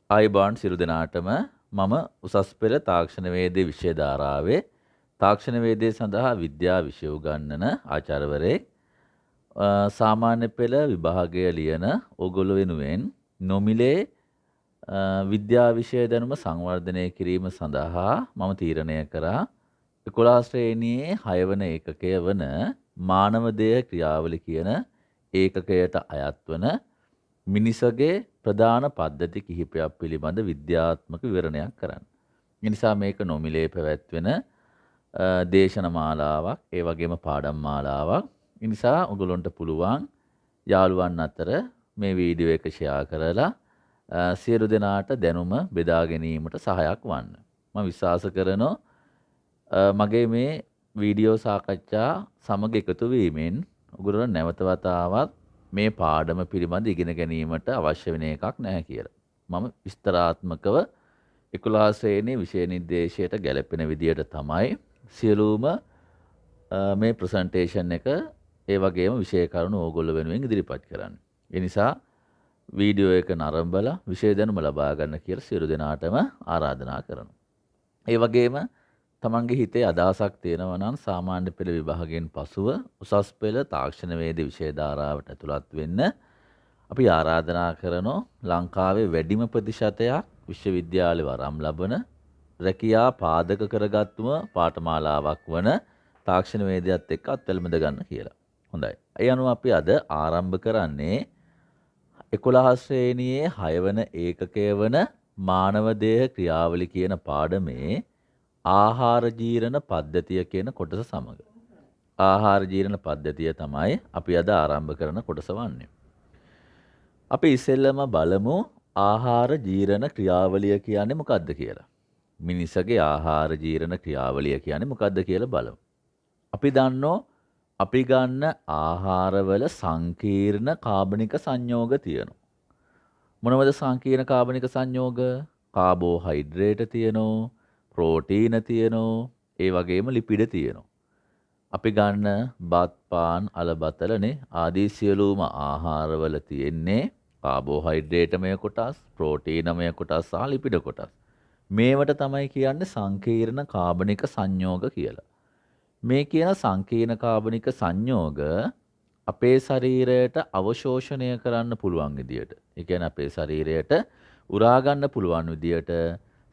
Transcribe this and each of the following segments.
ආයුබෝවන් සියලු දෙනාටම මම උසස් පෙළ තාක්ෂණ වේදේ විෂය ධාරාවේ තාක්ෂණ වේදේ සඳහා විද්‍යා විෂය උගන්වන ආචාර්යවරයෙක්. සාමාන්‍ය පෙළ විභාගය ලියන ඕගොල්ලෝ වෙනුවෙන් නොමිලේ විද්‍යා විෂය දැනුම සංවර්ධනය කිරීම සඳහා මම තීරණය කරා 11 ශ්‍රේණියේ 6 වන ඒකකය වන මානව දේහ ක්‍රියාවලි කියන ඒකකයට අයත් වන මිනිසගේ ප්‍රධාන පද්ධති කිහිපයක් පිළිබඳ විද්‍යාත්මක විවරණයක් කරන්න. ඒ නිසා මේක නොමිලේ පැවැත්වෙන දේශන මාලාවක්, ඒ වගේම පාඩම් මාලාවක්. ඒ නිසා ඔයගොල්ලන්ට පුළුවන් යාළුවන් අතර මේ වීඩියෝ එක ෂෙයා කරලා සියලු දෙනාට දැනුම බෙදා ගැනීමට සහායක් වන්න. මම විශ්වාස කරනවා මගේ මේ වීඩියෝ සාකච්ඡා සමග එකතු වීමෙන් ඔයගොල්ලෝ නැවත වතාවක් මේ පාඩම පිළිබඳ ඉගෙන ගැනීමට අවශ්‍ය වෙන එකක් නැහැ කියලා. මම විස්තරාත්මකව 11 ශ්‍රේණියේ විෂය නිර්දේශයට ගැලපෙන විදියට තමයි සියලුම මේ ප්‍රසන්ටේෂන් එක ඒ වගේම විෂය කරුණු ඕගොල්ලෝ වෙනුවෙන් ඉදිරිපත් කරන්නේ. ඒ නිසා වීඩියෝ එක නරඹලා විෂය දැනුම ලබා ගන්න කියලා සියලු දෙනාටම ආරාධනා කරනවා. ඒ වගේම තමන්ගේ හිතේ අදහසක් තියෙනවා නම් සාමාන්‍ය පෙළ විභාගයෙන් පසුව උසස් පෙළ තාක්ෂණ වේද විෂය ධාරාවට ඇතුළත් වෙන්න අපි ආරාධනා කරනවා. ලංකාවේ වැඩිම ප්‍රතිශතයක් විශ්වවිද්‍යාල වරම් ලබන රැකියා පාදක කරගත්තුම පාඨමාලාවක් වන තාක්ෂණ වේදයත් එක්ක අත්වැළඳ ගන්න කියලා. හොඳයි. ඒ අනුව අපි අද ආරම්භ කරන්නේ 11 ශ්‍රේණියේ 6 වන ඒකකය වන මානව දේහ ක්‍රියාවලි කියන පාඩමේ ආහාර ජීරණ පද්ධතිය කියන කොටස සමග. ආහාර ජීරණ පද්ධතිය තමයි අපි අද ආරම්භ කරන කොටස වන්නේ. අපි ඉස්සෙල්ලම බලමු ආහාර ජීරණ ක්‍රියාවලිය කියන්නේ මොකක්ද කියලා. මිනිසගේ ආහාර ජීරණ ක්‍රියාවලිය කියන්නේ මොකක්ද කියලා බලමු. අපි දන්නෝ අපි ගන්න ආහාරවල සංකීර්ණ කාබනික සංයෝග තියෙනවා. මොනවද සංකීර්ණ කාබනික සංයෝග? කාබෝහයිඩ්‍රේට තියෙනවා, ප්‍රෝටීන තියෙනවා, ඒ වගේම ලිපිඩ තියෙනවා. අපි ගන්න බත් පාන් අලබතලනේ ආදී සියලුම ආහාරවල තියෙන්නේ කාබෝහයිඩ්‍රේටමය කොටස්, ප්‍රෝටීනමය කොටස් සහ ලිපිඩ කොටස්. මේවට තමයි කියන්නේ සංකීර්ණ කාබනික සංයෝග කියලා. මේ කියන සංකීර්ණ කාබනික සංයෝග අපේ ශරීරයට අවශෝෂණය කරන්න පුළුවන් විදියට, ඒ කියන්නේ අපේ ශරීරයට උරා ගන්න පුළුවන් විදියට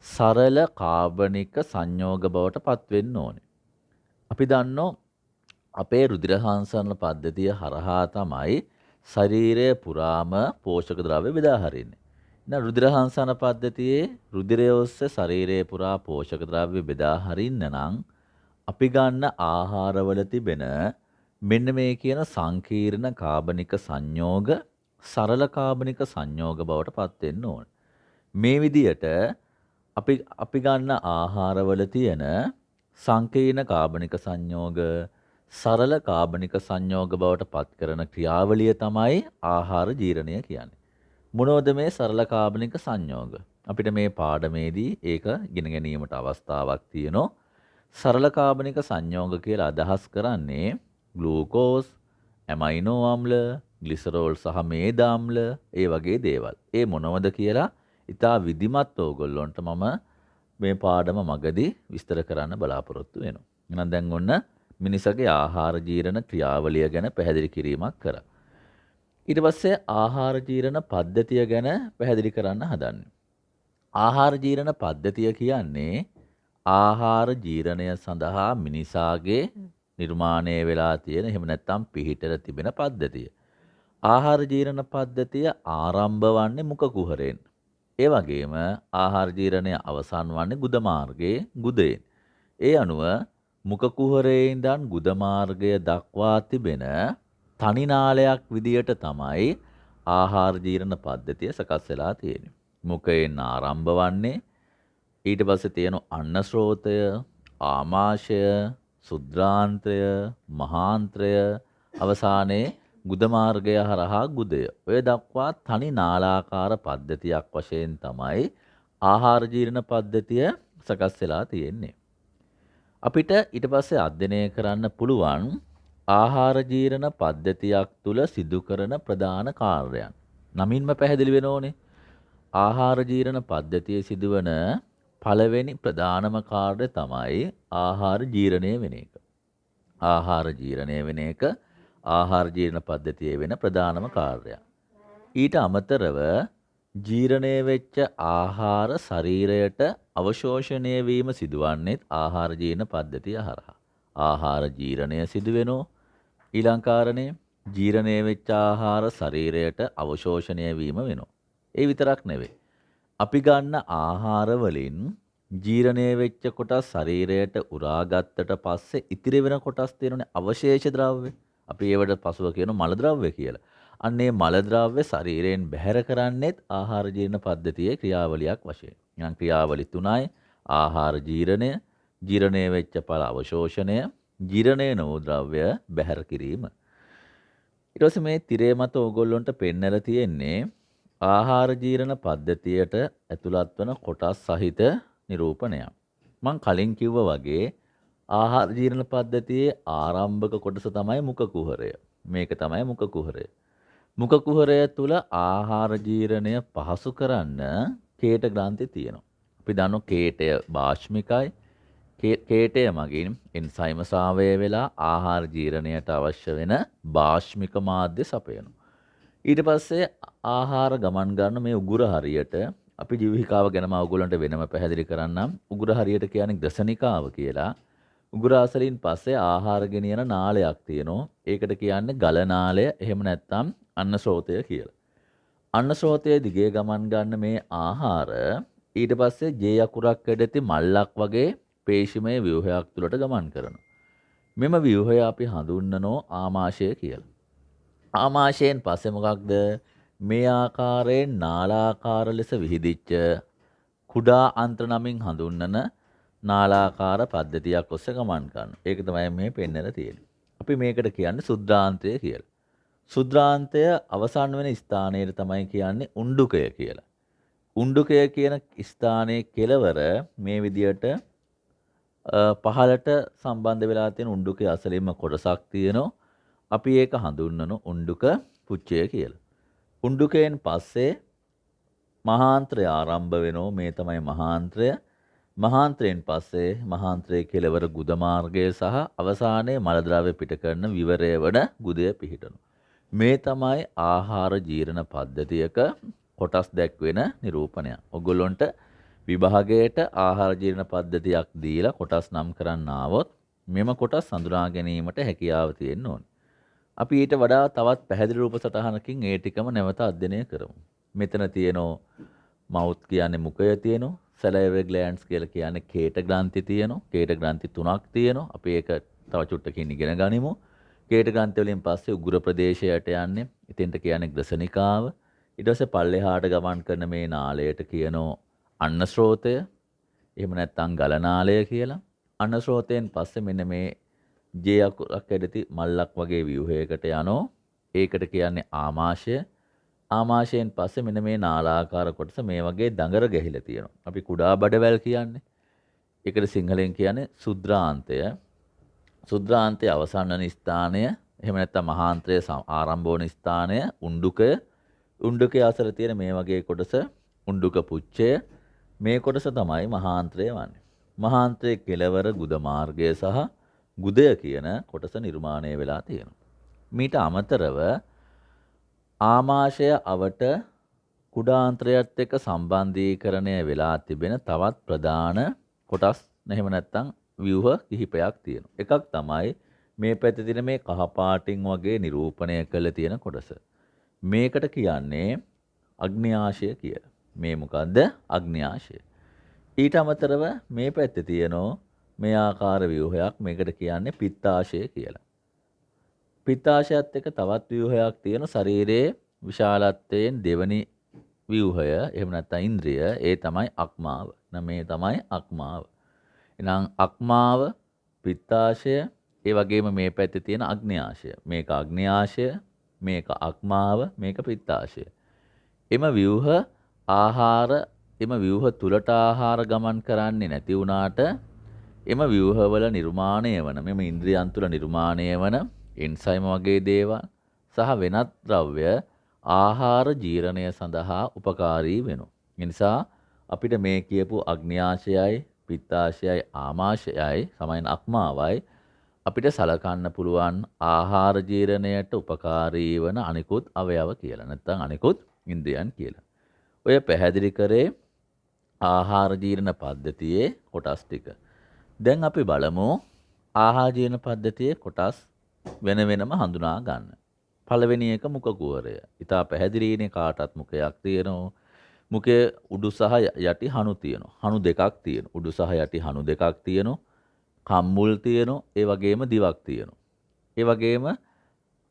සරල කාබනික සංයෝග බවට පත් වෙන්න ඕනේ. අපි දන්නෝ අපේ රුධිර සංසරණ පද්ධතිය හරහා තමයි ශරීරය පුරාම පෝෂක ද්‍රව්‍ය බෙදා හරින්නේ. දැන් රුධිර සංසරණ පද්ධතියේ රුධිරය ඔස්සේ ශරීරය පුරා පෝෂක ද්‍රව්‍ය බෙදා හරින්න නම් අපි ගන්න ආහාරවල තිබෙන මෙන්න මේ කියන සංකීර්ණ කාබනික සංයෝග සරල කාබනික සංයෝග බවට පත් වෙන්න ඕනේ. මේ විදියට අපි ගන්න ආහාරවල තියෙන සංකීර්ණ කාබනික සංයෝග සරල කාබනික සංයෝග බවට පත් කරන ක්‍රියාවලිය තමයි ආහාර ජීරණය කියන්නේ. මොනවද මේ සරල කාබනික සංයෝග? අපිට මේ පාඩමේදී ඒක ඉගෙන ගැනීමට අවස්ථාවක් තියෙනවා. සරල කාබනික සංයෝග කියලා අදහස් කරන්නේ ග්ලූකෝස්, ඇමයිනෝ අම්ල, ග්ලිසරෝල් සහ මේද අම්ල ඒ වගේ දේවල්. ඒ මොනවද කියලා ඉතා විධිමත් ඕගොල්ලොන්ට මම මේ පාඩම මගදී විස්තර කරන්න බලාපොරොත්තු වෙනවා. එහෙනම් දැන් ඔන්න මිනිසගේ ආහාර ජීරණ ක්‍රියාවලිය ගැන පැහැදිලි කිරීමක් කරා. ඊට පස්සේ ආහාර ජීරණ පද්ධතිය ගැන පැහැදිලි කරන්න හදන්නේ. ආහාර ජීරණ පද්ධතිය කියන්නේ ආහාර ජීරණය සඳහා මිනිසාගේ නිර්මාණය වෙලා තියෙන එහෙම නැත්නම් පිහිටලා තිබෙන පද්ධතිය. ආහාර ජීරණ පද්ධතිය ආරම්භ වන්නේ මුඛ කුහරයෙන්. ඒ වගේම ආහාර ජීරණය අවසන් වන්නේ ගුද මාර්ගයේ ගුදයෙන්. ඒ අනුව මුඛ කුහරයේ ඉඳන් ගුද මාර්ගය දක්වා තිබෙන තනි නාලයක් විදියට තමයි ආහාර ජීරණ පද්ධතිය සකස් වෙලා තියෙන්නේ. මුඛයෙන් ආරම්භ වන්නේ ඊට පස්සේ තියෙන අන්න ස්රෝතය, ආමාශය, සුද්‍රාන්ත්‍රය, මහාන්ත්‍රය අවසානයේ ගුද මාර්ගය හරහා ගුදය. ඔය දක්වා තනි නාලාකාර පද්ධතියක් වශයෙන් තමයි ආහාර ජීරණ පද්ධතිය සකස් වෙලා තියෙන්නේ. අපිට ඊට පස්සේ අධ්‍යයනය කරන්න පුළුවන් ආහාර ජීරණ පද්ධතියක් තුල සිදු කරන ප්‍රධාන කාර්යයන්. නමින්ම පැහැදිලි වෙනෝනේ. ආහාර ජීරණ පද්ධතියේ සිදුවන පළවෙනි ප්‍රධානම කාර්යය තමයි ආහාර ජීරණය වෙන එක. ආහාර ජීරණය වෙන එක ආහාර ජීර්ණ පද්ධතියේ වෙන ප්‍රධානම කාර්යයක්. ඊට අමතරව ජීර්ණය වෙච්ච ආහාර ශරීරයට අවශෝෂණය වීම සිදුවන්නේත් ආහාර ජීර්ණ පද්ධතිය හරහා. ආහාර ජීර්ණය සිදුවෙනෝ ඊළඟ කාරණේ ජීර්ණය වෙච්ච ආහාර ශරීරයට අවශෝෂණය වීම වෙනවා. ඒ විතරක් නෙවෙයි. අපි ගන්න ආහාර වලින් ජීර්ණය වෙච්ච කොටස් ශරීරයට උරාගත්තට පස්සේ ඉතිරි වෙන කොටස් තියෙනනේ අවශේෂ ද්‍රව්‍ය. අපි ඒවට පසුව කියන මල ද්‍රව්‍ය කියලා. අන්න ඒ මල ද්‍රව්‍ය ශරීරයෙන් බැහැර කරන්නේත් ආහාර ජීර්ණ පද්ධතියේ ක්‍රියාවලියක් වශයෙන්. නිකන් ක්‍රියාවලි තුනයි ආහාර ජීර්ණය, ජීර්ණය වෙච්ච ඵල අවශෝෂණය, ජීර්ණය නොවු ද්‍රව්‍ය බැහැර කිරීම. ඊට පස්සේ මේ තිරේ මත ඕගොල්ලන්ට පෙන්නලා තියෙන්නේ ආහාර ජීර්ණ පද්ධතියට ඇතුළත් වන කොටස් සහිත නිරූපණයක්. මං කලින් කිව්වා වගේ ආහාර ජීර්ණ පද්ධතියේ ආරම්භක කොටස තමයි මුඛ කුහරය. මේක තමයි මුඛ කුහරය. මුඛ කුහරය තුල ආහාර ජීර්ණය පහසු කරන්න කේට ග්‍රන්ථි තියෙනවා. අපි දන්නවා කේටය භාෂ්මිකයි. කේටය මගින් එන්සයිම සාවය වෙලා ආහාර ජීර්ණයට අවශ්‍ය වෙන භාෂ්මික මාධ්‍ය සපයනවා. ඊට පස්සේ ආහාර ගමන් ගන්න මේ උගුර හරියට අපි ජීවිකාව ගැනම ඔයගොල්ලන්ට වෙනම පැහැදිලි කරන්නම්. උගුර හරියට කියන්නේ ග්‍රසනිකාව කියලා. උගුර අසලින් පස්සේ ආහාර ගෙනියන නාලයක් තියෙනවා. ඒකට කියන්නේ ගල නාලය. එහෙම නැත්නම් අන්න ස්රෝතය කියලා. අන්න ස්රෝතයේ දිගේ ගමන් ගන්න මේ ආහාර ඊට පස්සේ ජේ අකුරක් ඇඩති මල්ලක් වගේ පේශිමය ව්‍යුහයක් තුළට ගමන් කරනවා. මෙම ව්‍යුහය අපි හඳුන්වනෝ ආමාශය කියලා. ආමාශයෙන් පස්සේ මොකක්ද? මේ ආකාරයෙන් නාලාකාර ලෙස විහිදිච්ච කුඩා අන්ත්‍ර නමින් හඳුන්වන නාලාකාර පද්ධතියක් ඔස්සේ ගමන් කරනවා. ඒක තමයි මේ පෙන්වලා තියෙන්නේ. අපි මේකට කියන්නේ සුද්‍රාන්තය කියලා. සුද්‍රාන්තය අවසන් වෙන ස්ථානයට තමයි කියන්නේ උණ්ඩුකය කියලා. උණ්ඩුකය කියන ස්ථානයේ කෙළවර මේ විදියට පහළට සම්බන්ධ වෙලා තියෙන උණ්ඩුකයේ අසලින්ම කොටසක් තියෙනවා. අපි ඒක හඳුන්වන උණ්ඩුක පුච්චය කියලා. උණ්ඩුකයෙන් පස්සේ මහාන්ත්‍රය ආරම්භ වෙනවා. මේ තමයි මහාන්ත්‍රය. මහාන්ත්‍රයෙන් පස්සේ මහාන්ත්‍රයේ කෙළවර ගුද මාර්ගය සහ අවසානයේ මල ද්‍රව්‍ය පිට කරන විවරය වන ගුදය පිහිටනවා. මේ තමයි ආහාර ජීර්ණ පද්ධතියක කොටස් දැක්වෙන නිරූපණයක්. ඔයගොල්ලන්ට විභාගයට ආහාර ජීර්ණ පද්ධතියක් දීලා කොටස් නම් කරන්න ආවොත් මෙම කොටස් හඳුනා ගැනීමට හැකියාව තියෙන්න ඕනේ. අපි ඊට වඩා තවත් පැහැදිලි රූප සටහනකින් ඒ ටිකම නැවත අධ්‍යයනය කරමු. මෙතන තියෙනවා මවුත් කියන්නේ මුඛය තියෙනවා. සැලයිවරි ග්ලෑන්ඩ්ස් කියලා කියන්නේ කේට ග්‍රන්ථි තියෙනවා. කේට ග්‍රන්ථි 3ක් තියෙනවා. අපි ඒක තව චුට්ටකින් ඉගෙන ගනිමු. කේට ග්‍රන්ථි වලින් පස්සේ උගුර ප්‍රදේශයට යන්නේ. එතෙන්ට කියන්නේ ග්‍රසනිකාව. ඊට පස්සේ පල්ලෙහාට ගමන් කරන මේ නාලයට කියනෝ අන්න ස්රෝතය. එහෙම නැත්නම් ගල නාලය කියලා. අන්න ස්රෝතයෙන් පස්සේ මෙන්න මේ ජේ අකුරක් ඇඩති මල්ලක් වගේ ව්‍යුහයකට යනෝ. ඒකට කියන්නේ ආමාශය. ආමාශයෙන් පස්සේ මෙන්න මේ නාලාකාර කොටස මේ වගේ දඟර ගැහිලා තියෙනවා. අපි කුඩා බඩවැල් කියන්නේ. ඒකට සිංහලෙන් කියන්නේ සුද්‍රාන්තය. සුද්‍රාන්තයේ අවසන් වන ස්ථානය, එහෙම නැත්නම් මහාන්ත්‍රයේ ආරම්භ වන ස්ථානය උණ්ඩුකය. උණ්ඩුකයේ අසල තියෙන මේ වගේ කොටස උණ්ඩුක පුච්චය. මේ කොටස තමයි මහාන්ත්‍රය වන්නේ. මහාන්ත්‍රයේ කෙළවර ගුද මාර්ගය සහ ගුදය කියන කොටස නිර්මාණය වෙලා තියෙනවා. මීට අමතරව ආමාශය අවට කුඩාන්ත්‍රයත් එක්ක සම්බන්ධීකරණය වෙලා තිබෙන තවත් ප්‍රධාන කොටස් එහෙම නැත්නම් ව්‍යුහ කිහිපයක් තියෙනවා. එකක් තමයි මේ පැත්තේ තියෙන මේ කහ පාටින් වගේ නිරූපණය කළ තියෙන කොටස. මේකට කියන්නේ අග්න්‍යාශය කියලා. මේ මොකද්ද? අග්න්‍යාශය. ඊට අමතරව මේ පැත්තේ තියෙනවා මේ ආකාර ව්‍යුහයක්. මේකට කියන්නේ පිත්තාශය කියලා. පිත්තාශයත් එක්ක තවත් ව්‍යුහයක් තියෙන ශරීරයේ විශාලත්වයෙන් දෙවනි ව්‍යුහය එහෙම නැත්නම් ඉන්ද්‍රිය ඒ තමයි අක්මාව. මේ තමයි අක්මාව. එහෙනම් අක්මාව, පිත්තාශය, ඒ වගේම මේ පැත්තේ තියෙන අග්න්‍යාශය. මේක අග්න්‍යාශය, මේක අක්මාව, මේක පිත්තාශය. එම ව්‍යුහ ආහාර එම ව්‍යුහ තුලට ආහාර ගමන් කරන්නේ නැති වුණාට එම ව්‍යුහවල නිර්මාණය වන මෙම ඉන්ද්‍රියන් තුල නිර්මාණය වන එන්සයිම වගේ දේවල් සහ වෙනත් ද්‍රව්‍ය ආහාර ජීර්ණය සඳහා උපකාරී වෙනවා. ඒ නිසා අපිට මේ කියපු අග්න්‍යාශයයි, පිත්තාශයයි, ආමාශයයි සමයින් අක්මාවයි අපිට සලකන්න පුළුවන් ආහාර ජීර්ණයට උපකාරී වන අනිකුත් අවයව කියලා. නැත්නම් අනිකුත් ඉන්ද්‍රියන් කියලා. ඔය පැහැදිලි කරේ ආහාර ජීර්ණ පද්ධතියේ කොටස් ටික. දැන් අපි බලමු ආහාර ජීර්ණ පද්ධතියේ කොටස් වෙන වෙනම හඳුනා ගන්න. පළවෙනි එක මුඛ කුහරය. ඊට පැහැදිලිනේ කාටත් මුඛයක් තියෙනවා. මුඛයේ උඩු සහ යටි හණු තියෙනවා. හණු දෙකක් තියෙනවා. උඩු සහ යටි හණු දෙකක් තියෙනවා. කම්මුල් තියෙනවා. ඒ වගේම දිවක් තියෙනවා. ඒ වගේම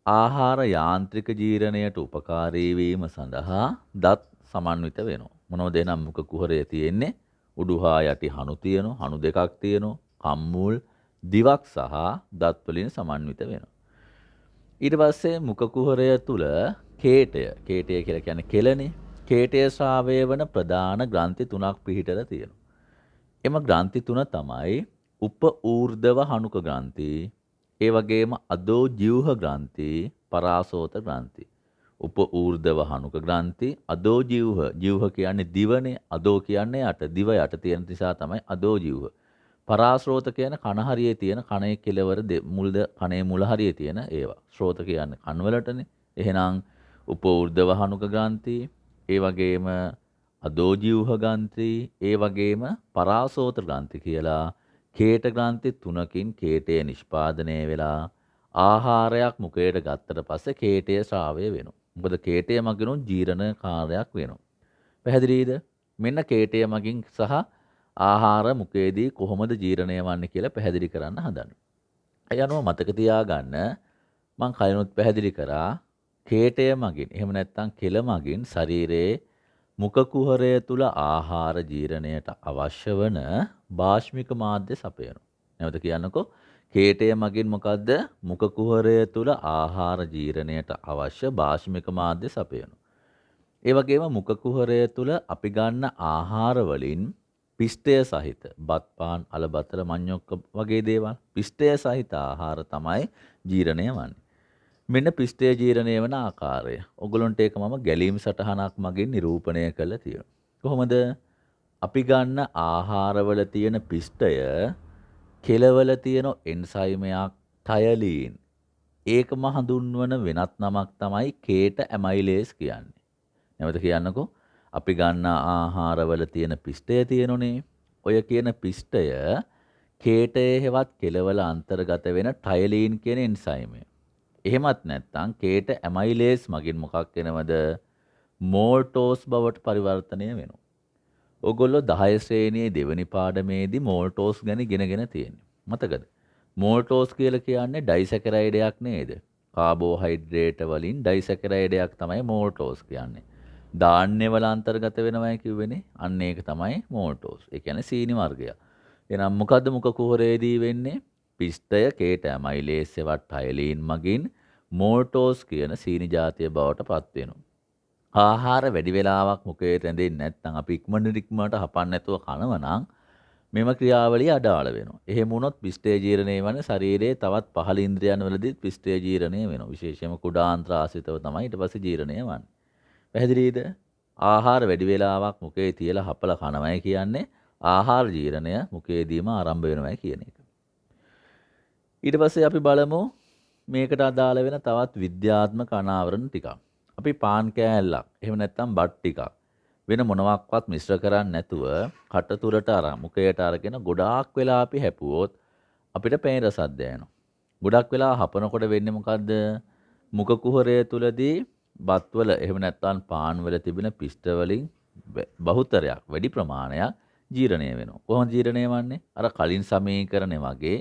ආහාර යාන්ත්‍රික ජීර්ණයට උපකාරී වීම සඳහා දත් සමන්විත වෙනවා. මොනවද එහෙනම් මුඛ කුහරයේ තියෙන්නේ? උඩු හා යටි හණු තියෙනවා. හණු දෙකක් තියෙනවා. කම්මුල් දිවක් සහ දත් වලින් සමන්විත වෙනවා. ඊට පස්සේ මුඛ කුහරය තුල කේටය කියලා කියන්නේ කෙලනේ. කේටය ශ්‍රාවය වන ප්‍රධාන ග්‍රන්ථි තුනක් පිහිටලා තියෙනවා. එම ග්‍රන්ථි තුන තමයි උප ඌර්ධව හණුක ග්‍රන්ථි, ඒ වගේම අදෝ ජීවහ ග්‍රන්ථි, පරාසෝත ග්‍රන්ථි. උප ඌර්ධව හණුක ග්‍රන්ථි, අදෝ ජීවහ කියන්නේ දිවනේ, අදෝ කියන්නේ යට, දිව යට තියෙන නිසා තමයි අදෝ ජීවහ. පරාශ්‍රෝත කියන කන හරියේ තියෙන කනේ කෙලවර මුල්ද කනේ මුල හරියේ තියෙන ඒවා. ශ්‍රෝත කියන්නේ කන් වලටනේ. එහෙනම් උපෝර්ධව හණුක ග්‍රන්ථි, ඒ වගේම අදෝජීවහ ග්‍රන්ථි, ඒ වගේම පරාසෝත ග්‍රන්ථි කියලා කේට ග්‍රන්ථි තුනකින් කේටය නිෂ්පාදනය වෙලා ආහාරයක් මුඛයට ගත්තට පස්සේ කේටය ශ්‍රාවය වෙනවා. මොකද කේටය මගිනුත් ජීර්ණ කාර්යයක් වෙනවා. පැහැදිලිද? මෙන්න කේටය මගින් සහ ආහාර මුඛයේදී කොහොමද ජීර්ණය වන්නේ කියලා පැහැදිලි කරන්න හදන්නේ. ඒ අනුව මතක තියාගන්න මම කලිනුත් පැහැදිලි කරා කේටය මගින් එහෙම නැත්නම් කෙල මගින් ශරීරයේ මුඛ කුහරය තුල ආහාර ජීර්ණයට අවශ්‍ය වන භාෂ්මික මාධ්‍ය සපයනවා. නැවත කියන්නකෝ කේටය මගින් මොකද්ද? මුඛ කුහරය තුල ආහාර ජීර්ණයට අවශ්‍ය භාෂ්මික මාධ්‍ය සපයනවා. ඒ වගේම මුඛ කුහරය තුල අපි ගන්න ආහාර වලින් පිෂ්ඨය සහිත බත් පාන් අලබතර මඤ්ඤොක්ක වගේ දේවල් පිෂ්ඨය සහිත ආහාර තමයි ජීර්ණය වන්නේ. මෙන්න පිෂ්ඨය ජීර්ණය වන ආකාරය. ඔයගොල්ලන්ට ඒක මම ගැලීම් සටහනක් මගින් නිරූපණය කරලා තියෙනවා. කොහොමද? අපි ගන්න ආහාරවල තියෙන පිෂ්ඨය කෙලවල තියෙන එන්සයිමයක් ටයලීන්. ඒකම හඳුන්වන වෙනත් නමක් තමයි කේට ඇමයිලේස් කියන්නේ. නැවත කියන්නකෝ අපි ගන්න ආහාරවල තියෙන පිෂ්ඨය තියෙනුනේ. ඔය කියන පිෂ්ඨය කේටයේ හෙවත් කෙලවල අන්තර්ගත වෙන ටයලීන් කියන එන්සයිමය. එහෙමත් නැත්නම් කේට ඇමයිලේස් මගින් මොකක් වෙනවද? මෝල්ටෝස් බවට පරිවර්තනය වෙනවා. ඔයගොල්ලෝ 10 ශ්‍රේණියේ දෙවෙනි පාඩමේදී මෝල්ටෝස් ගැන ඉගෙනගෙන තියෙනවා. මතකද? මෝල්ටෝස් කියලා කියන්නේ ඩයිසැකරයිඩයක් නේද? කාබෝහයිඩ්‍රේට් වලින් ඩයිසැකරයිඩයක් තමයි මෝල්ටෝස් කියන්නේ. ධාන්‍ය වල අන්තර්ගත වෙනවයි කියවෙනේ. අන්න ඒක තමයි මෝල්ටෝස්. ඒ කියන්නේ සීනි වර්ගය. එහෙනම් මොකද්ද මුඛ කුහරයේදී වෙන්නේ? පිෂ්ඨය කේට ඇමයිලේස් එවත් ටයලීන් මගින් මෝල්ටෝස් කියන සීනි ජාතිය බවට පත් වෙනවා. ආහාර වැඩි වෙලාවක් මුඛයේ රැඳෙන්නේ නැත්නම් අපි ඉක්මනට හපන්න නැතුව කනවා නම් මෙම ක්‍රියාවලිය අඩාල වෙනවා. එහෙම වුණොත් පිෂ්ඨය ජීර්ණය වන ශරීරයේ තවත් පහළ ඉන්ද්‍රියන් වලදීත් පිෂ්ඨය ජීර්ණය වෙනවා. විශේෂයෙන්ම කුඩාන්ත්‍ර ආශ්‍රිතව තමයි ඊට පස්සේ ජීර්ණය වන්නේ. පැහැදිලිද? ආහාර වැඩි වේලාවක් මුඛයේ තියලා හපලා කනවයි කියන්නේ ආහාර ජීර්ණය මුඛයේදීම ආරම්භ වෙනවයි කියන එක. ඊට පස්සේ අපි බලමු මේකට අදාළ වෙන තවත් විද්‍යාත්මක අනාවරණ ටිකක්. අපි පාන් කෑල්ලක් එහෙම නැත්නම් බත් ටිකක් වෙන මොනවාක්වත් මිශ්‍ර කරන්නේ නැතුව කට තුරට අරන් මුඛයට අරගෙන ගොඩාක් වෙලා අපි හැපුවොත් අපිට පේන රසක් දැනෙනවා. ගොඩක් වෙලා හපනකොට වෙන්නේ මොකද්ද? මුඛ කුහරය තුලදී බත්වල එහෙම නැත්නම් පාන් වල තිබෙන පිෂ්ඨ වලින් බහුතරයක් වැඩි ප්‍රමාණයක් ජීර්ණය වෙනවා. කොහොමද ජීර්ණය වන්නේ? අර කලින් සමීකරණය වගේ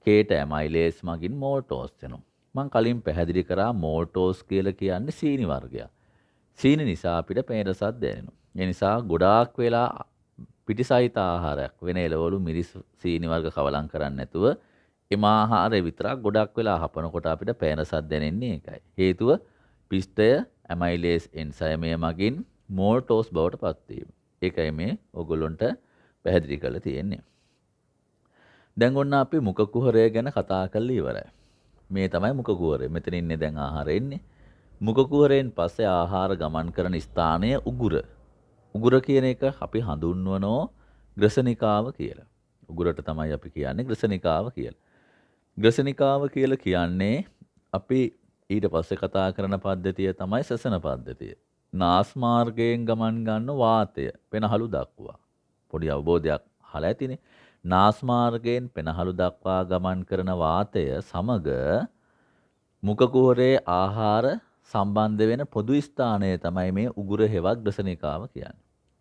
කේට ඇමයිලේස් මගින් මෝල්ටෝස් වෙනවා. මම කලින් පැහැදිලි කරා මෝල්ටෝස් කියලා කියන්නේ සීනි වර්ගයක්. සීනි නිසා අපිට පේන රසක් දැනෙනවා. ඒ නිසා ගොඩාක් වෙලා පිටිසහිත ආහාරයක් වෙන එළවලු මිරිස් සීනි වර්ග කවලම් කරන්නේ නැතුව එම ආහාරය විතරක් ගොඩක් වෙලා හපනකොට අපිට පේන රසක් දැනෙන්නේ ඒකයි. හේතුව පිෂ්ඨය ඇමයිලේස් එන්සයිමය මගින් මෝල්ටෝස් බවට පත් වීම. ඒකයි මේ ඔයගොල්ලන්ට පැහැදිලි කරලා තියෙන්නේ. දැන් ඔන්න අපි මුඛ කුහරය ගැන කතා කරලා ඉවරයි. මේ තමයි මුඛ කුහරය. මෙතන ඉන්නේ දැන් ආහාරය ඉන්නේ. මුඛ කුහරයෙන් පස්සේ ආහාර ගමන් කරන ස්ථානය උගුර. උගුර කියන එක අපි හඳුන්වනෝ ග්‍රසනිකාව කියලා. උගුරට තමයි අපි කියන්නේ ග්‍රසනිකාව කියලා. ග්‍රසනිකාව කියලා කියන්නේ අපි ඊට පස්සේ කතා කරන පද්ධතිය තමයි සසන පද්ධතිය. නාස් මාර්ගයෙන් ගමන් ගන්න වාතය පෙනහළු දක්වා. පොඩි අවබෝධයක් අහලා ඇතිනේ. නාස් මාර්ගයෙන් පෙනහළු දක්වා ගමන් කරන වාතය සමග මුඛ කුහරයේ ආහාර සම්බන්ධ වෙන පොදු ස්ථානය තමයි මේ උගුර හෙවත් ග්‍රසනිකාව කියන්නේ.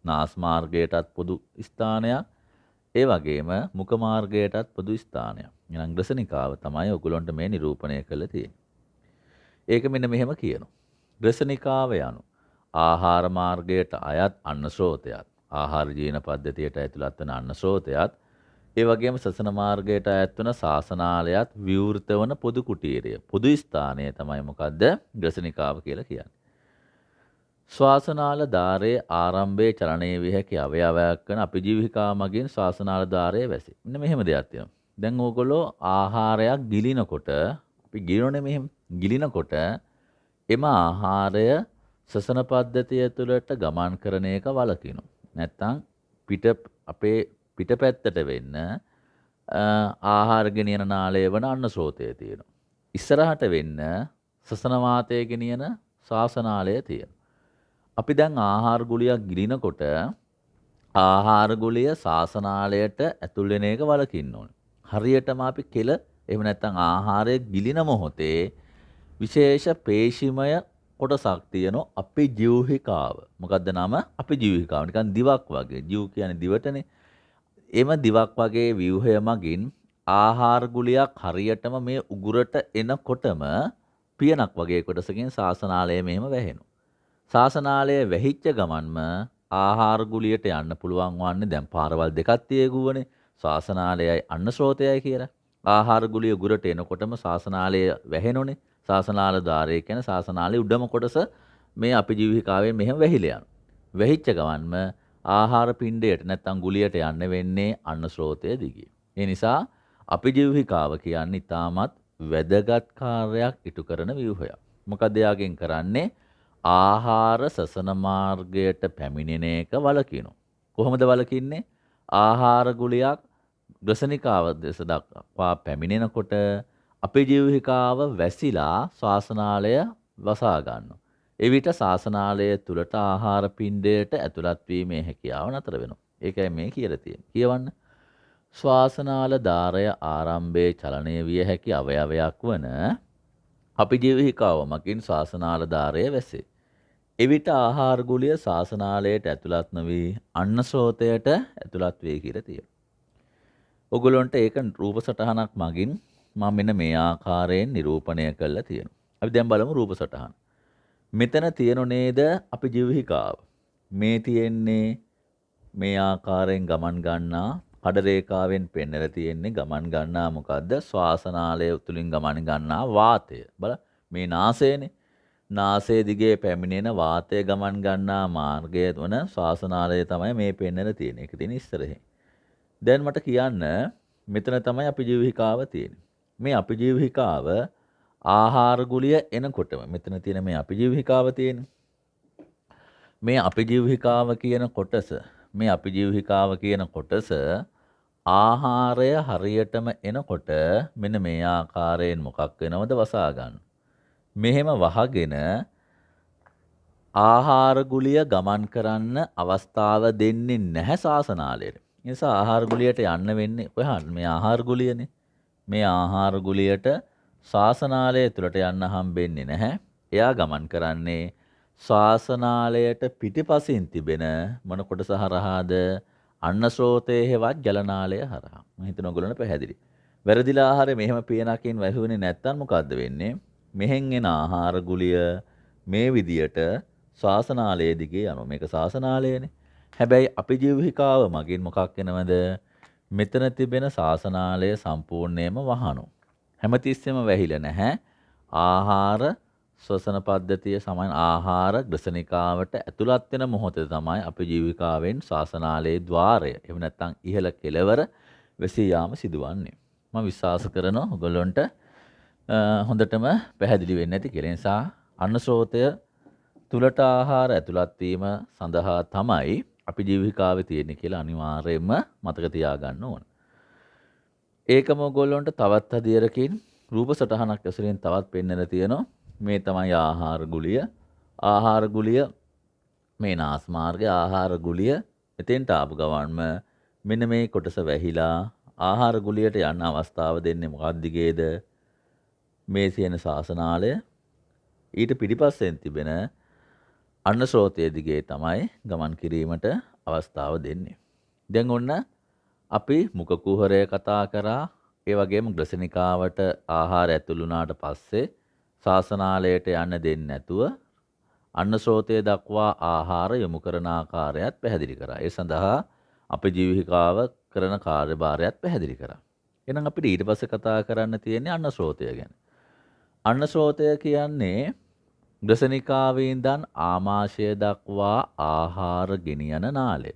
නාස් මාර්ගයටත් පොදු ස්ථානයක්, ඒ වගේම මුඛ මාර්ගයටත් පොදු ස්ථානයක්. එහෙනම් ග්‍රසනිකාව තමයි ඔයගොල්ලන්ට මේ නිරූපණය කරලා තියෙන්නේ. ඒක මෙන්න මෙහෙම කියනවා. ග්‍රසනිකාව යනු ආහාර මාර්ගයට අයත් අන්න ස්රෝතයත්, ආහාර ජීවන පද්ධතියට ඇතුළත් වන අන්න ස්රෝතයත්, ඒ වගේම සසන මාර්ගයට අයත් වන ශාසනාලයත් විවෘත වන පොදු කුටීරය, පොදු ස්ථානය තමයි මොකද්ද? ග්‍රසනිකාව කියලා කියන්නේ. ශ්වාසනාල ධාරයේ ආරම්භයේ චලනයේ විය හැකි අවයවයක් වන අපජීවිකා මගින් ශ්වාසනාල ධාරයේ වැසේ. මෙන්න මෙහෙම දෙයක් තියෙනවා. දැන් ඕගොල්ලෝ ආහාරයක් ගිලිනකොට අපි ගිලිනෝනේ මෙහෙම. ගිලිනකොට එම ආහාරය සසන පද්ධතිය තුළට ගමන් කරන එක වළකිනවා. නැත්තම් අපේ පිටපැත්තට වෙන්න ආහාර ගෙනියන නාලය වන අන්න ස්රෝතය තියෙනවා. ඉස්සරහට වෙන්න සසන වාතය ගෙනියන ශ්වාසනාලය තියෙනවා. අපි දැන් ආහාර ගුලියක් ගිලිනකොට ආහාර ගුලිය ශාසනාලයට ඇතුල් වෙන එක වළකින්න ඕනේ. හරියටම අපි කෙල එහෙම නැත්නම් ආහාරය ගිලින මොහොතේ විශේෂ පේශිමය කොටසක් තියෙනවා අපේ ජීවහිකාව. මොකද්ද නම? අපේ ජීවහිකාව. නිකන් දිවක් වගේ. ජීව කියන්නේ දිවටනේ. එම දිවක් වගේ ව්‍යුහය මගින් ආහාර ගුලියක් හරියටම මේ උගුරට එනකොටම පියනක් වගේ කොටසකින් ශාසනාලය මෙහෙම වැහෙනවා. ශාසනාලය වැහිච්ච ගමන්ම ආහාර ගුලියට යන්න පුළුවන් වන්නේ දැන් පාරවල් දෙකක් තියෙගුවනේ. ශාසනාලයයි අන්න ස්රෝතයයි කියලා. ආහාර ගුලිය උගුරට එනකොටම ශාසනාලය වැහෙනෝනේ. ශාසනාල ධාරය කියන ශාසනාලයේ උඩම කොටස මේ අපජීවිකාවෙන් මෙහෙම වැහිලා යනවා. වැහිච්ච ගමන්ම ආහාර පිණ්ඩයට නැත්තම් ගුලියට යන්න වෙන්නේ අන්න ස්රෝතය දිගේ. ඒ නිසා අපජීවිකාව කියන්නේ ඊටමත් වැදගත් කාර්යයක් ඉටු කරන ව්‍යුහයක්. මොකද එයාගෙන් කරන්නේ ආහාර සසන මාර්ගයට පැමිණෙන එක වළකිනවා. කොහොමද වළකින්නේ? ආහාර ගුලියක් ග්‍රසනිකාව දෙස දක්වා පැමිණෙනකොට අපේ ජීවහිකාව වැසිලා ශාසනාලය වසා ගන්නවා. එවිට ශාසනාලය තුලට ආහාර පිණ්ඩයට ඇතුළත් වීමේ හැකියාව නතර වෙනවා. ඒකයි මේ කියලා තියෙන්නේ. කියවන්න. ශ්වාසනාල ධාරය ආරම්භයේ චලනය විය හැකි අවයවයක් වන අපේ ජීවහිකාව මගින් ශාසනාල ධාරය වැසේ. එවිට ආහාර ගුලිය ශාසනාලයට ඇතුළත් නොවි අන්න ස්රෝතයට ඇතුළත් වේ කියලා තියෙනවා. ඔගොල්ලන්ට ඒක රූප සටහනක් මගින් මම මෙන්න මේ ආකාරයෙන් නිරූපණය කරලා තියෙනවා. අපි දැන් බලමු රූප සටහන. මෙතන තියෙනු නේද අපි ජීවහිකාව. මේ තියෙන්නේ මේ ආකාරයෙන් ගමන් ගන්නා කඩ රේඛාවෙන් පෙන්නලා තියෙන්නේ ගමන් ගන්නා මොකද්ද? ශ්වාසනාලය තුලින් ගමන් ගන්නා වාතය. බලන්න මේ නාසයනේ. නාසය දිගේ පැමිණෙන වාතය ගමන් ගන්නා මාර්ගය වන ශ්වාසනාලය තමයි මේ පෙන්නලා තියෙන්නේ. ඒක තියෙන ඉස්සරහින්. දැන් මට කියන්න මෙතන තමයි අපි ජීවහිකාව තියෙන්නේ. මේ අපි ජීවහිකාව ආහාර ගුලිය එනකොටම මෙතන තියෙන මේ අපි ජීවහිකාව තියෙන්නේ. මේ අපි ජීවහිකාව කියන කොටස ආහාරය හරියටම එනකොට මෙන්න මේ ආකාරයෙන් මොකක් වෙනවද? වසා ගන්න. මෙහෙම වහගෙන ආහාර ගුලිය ගමන් කරන්න අවස්ථාව දෙන්නේ නැහැ ශාසනාලයට. ඒ නිසා ආහාර ගුලියට යන්න වෙන්නේ කොහාද? මේ ආහාර ගුලියනේ. මේ ආහාර ගුලියට ශාසනාලය තුලට යන්න හම්බෙන්නේ නැහැ. එයා ගමන් කරන්නේ ශාසනාලයට පිටිපසින් තිබෙන මොන කොටස හරහාද? අන්න ස්රෝතයේ හෙවත් ජලනාලය හරහා. මම හිතනවා ඔයගොල්ලන්ට පැහැදිලි. වැරදිලා ආහාරය මෙහෙම පියනකින් වැහුනේ නැත්තම් මොකද්ද වෙන්නේ? මෙහෙන් එන ආහාර ගුලිය මේ විදියට ශාසනාලය දිගේ යනවා. මේක ශාසනාලයනේ. හැබැයි අපි ජීවහිකාව මගින් මොකක් වෙනවද? මෙතන තිබෙන ශාසනාලය සම්පූර්ණයෙන්ම වහනවා. හැමතිස්සෙම වැහිලා නැහැ. ආහාර ශ්වසන පද්ධතිය සමාන ආහාර ග්‍රසනිකාවට ඇතුළත් වෙන මොහොතේ තමයි අපේ ජීවිකාවෙන් ශාසනාලයේ ద్వාරය එහෙම නැත්නම් ඉහළ කෙළවර වැසී යාම සිදුවන්නේ. මම විශ්වාස කරනවා ඔයගොල්ලන්ට හොඳටම පැහැදිලි වෙන්නේ නැති කියලා. නිසා අන්න ස්රෝතය තුලට ආහාර ඇතුළත් වීම සඳහා තමයි අපි ජීවිකාවේ තියෙන්නේ කියලා අනිවාර්යයෙන්ම මතක තියාගන්න ඕන. ඒකම ඔයගොල්ලන්ට තවත් හදියරකින් රූප සටහනක් ඇසුරෙන් තවත් පෙන්වලා තියෙනවා. මේ තමයි ආහාර ගුලිය. ආහාර ගුලිය මේ නාස්මාර්ගය ආහාර ගුලිය එතෙන්ට ආපු ගමන්ම මෙන්න මේ කොටස වැහිලා ආහාර ගුලියට යන්න අවස්ථාව දෙන්නේ මොකක්ද දිගේද? මේ තියෙන ශාසනාලය ඊට පිටිපස්සෙන් තිබෙන අන්න ස්රෝතයේ දිගේ තමයි ගමන් කිරීමට අවස්ථාව දෙන්නේ. දැන් ඔන්න අපි මුඛ කුහරය කතා කරා. ඒ වගේම ග්‍රසනිකාවට ආහාර ඇතුළු වුණාට පස්සේ ශාසනාලයට යන්න දෙන්නේ නැතුව අන්න ස්රෝතය දක්වා ආහාර යොමු කරන ආකාරයත් පැහැදිලි කරා. ඒ සඳහා අපේ ජීවිකාව කරන කාර්යභාරයත් පැහැදිලි කරා. එහෙනම් අපිට ඊට පස්සේ කතා කරන්න තියෙන්නේ අන්න ස්රෝතය ගැන. අන්න ස්රෝතය කියන්නේ ග්‍රසනිකාවේ ඉඳන් ආමාශය දක්වා ආහාර ගෙනියන නාලය.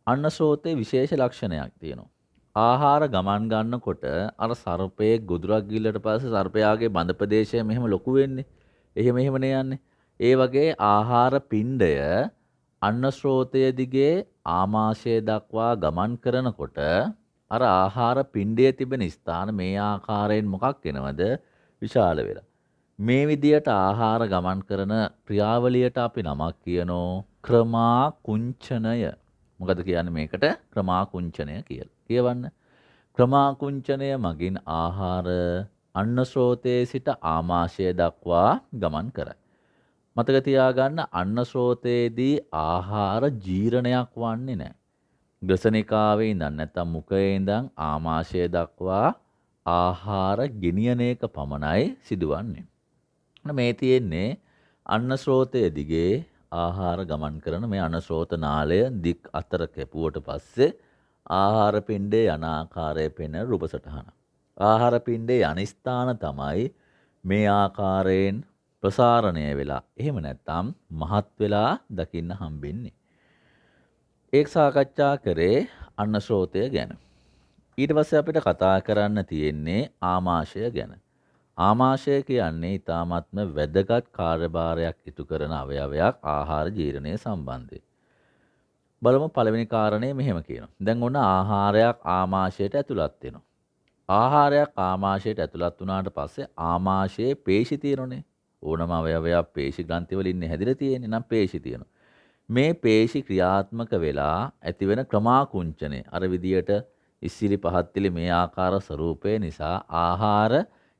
අන්න ස්රෝතේ විශේෂ ලක්ෂණයක් තියෙනවා. ආහාර ගමන් ගන්නකොට අර සර්පයේ ගොදුරක් ගිල්ලට පස්සේ සර්පයාගේ බඳ ප්‍රදේශය මෙහෙම ලොකු වෙන්නේ. එහෙමනේ යන්නේ. ඒ වගේ ආහාර පිණ්ඩය අන්න ස්රෝතය දිගේ ආමාශය දක්වා ගමන් කරනකොට අර ආහාර පිණ්ඩයේ තිබෙන ස්ථාන මේ ආකාරයෙන් මොකක් වෙනවද? විශාල වෙලා. මේ විදියට ආහාර ගමන් කරන ක්‍රියාවලියට අපි නමක් කියනෝ ක්‍රමා කුංචනය. මොකද කියන්නේ මේකට ක්‍රමා කුංචනය කියලා. කියවන්න. ක්‍රමා කුංචනය මගින් ආහාර අන්න ස්රෝතයේ සිට ආමාශය දක්වා ගමන් කරයි. මතක තියාගන්න අන්න ස්රෝතයේදී ආහාර ජීර්ණයක් වන්නේ නැහැ. ග්‍රසනිකාවේ ඉඳන් නැත්නම් මුඛයේ ඉඳන් ආමාශය දක්වා ආහාර ගෙනියන එක පමණයි සිදුවන්නේ. මේ තියෙන්නේ අන්න ස්රෝතය දිගේ ආහාර ගමන් කරන මේ අන්න ස්රෝත නාලය දික් අතර කැපුවට පස්සේ ආහාර පිණ්ඩේ යන ආකාරය පෙන රූප සටහන. ආහාර පිණ්ඩේ යන ස්ථාන තමයි මේ ආකාරයෙන් ප්‍රසාරණය වෙලා. එහෙම නැත්නම් මහත් වෙලා දකින්න හම්බෙන්නේ. ඒක සාකච්ඡා කරේ අන්න ස්රෝතය ගැන. ඊට පස්සේ අපිට කතා කරන්න තියෙන්නේ ආමාශය ගැන. ආමාශය කියන්නේ ඊ타ත්ම වැදගත් කාර්යභාරයක් ඉටු කරන අවයවයක් ආහාර ජීර්ණය සම්බන්ධයෙන්. බලමු පළවෙනි කාරණේ මෙහෙම කියනවා. දැන් ඔන්න ආහාරයක් ආමාශයට ඇතුළත් වෙනවා. ආහාරයක් ආමාශයට ඇතුළත් වුණාට පස්සේ ආමාශයේ පේශි තියෙනනේ. ඕනම අවයවයක් පේශි ග්‍රන්ථි වලින් හැදිලා තියෙන්නේ නම් පේශි තියෙනවා. මේ පේශි ක්‍රියාත්මක වෙලා ඇතිවෙන ක්‍රමාකුංචනය අර විදියට ඉස්සිලි පහත්තිලි මේ ආකාර ස්වરૂපය නිසා ආහාර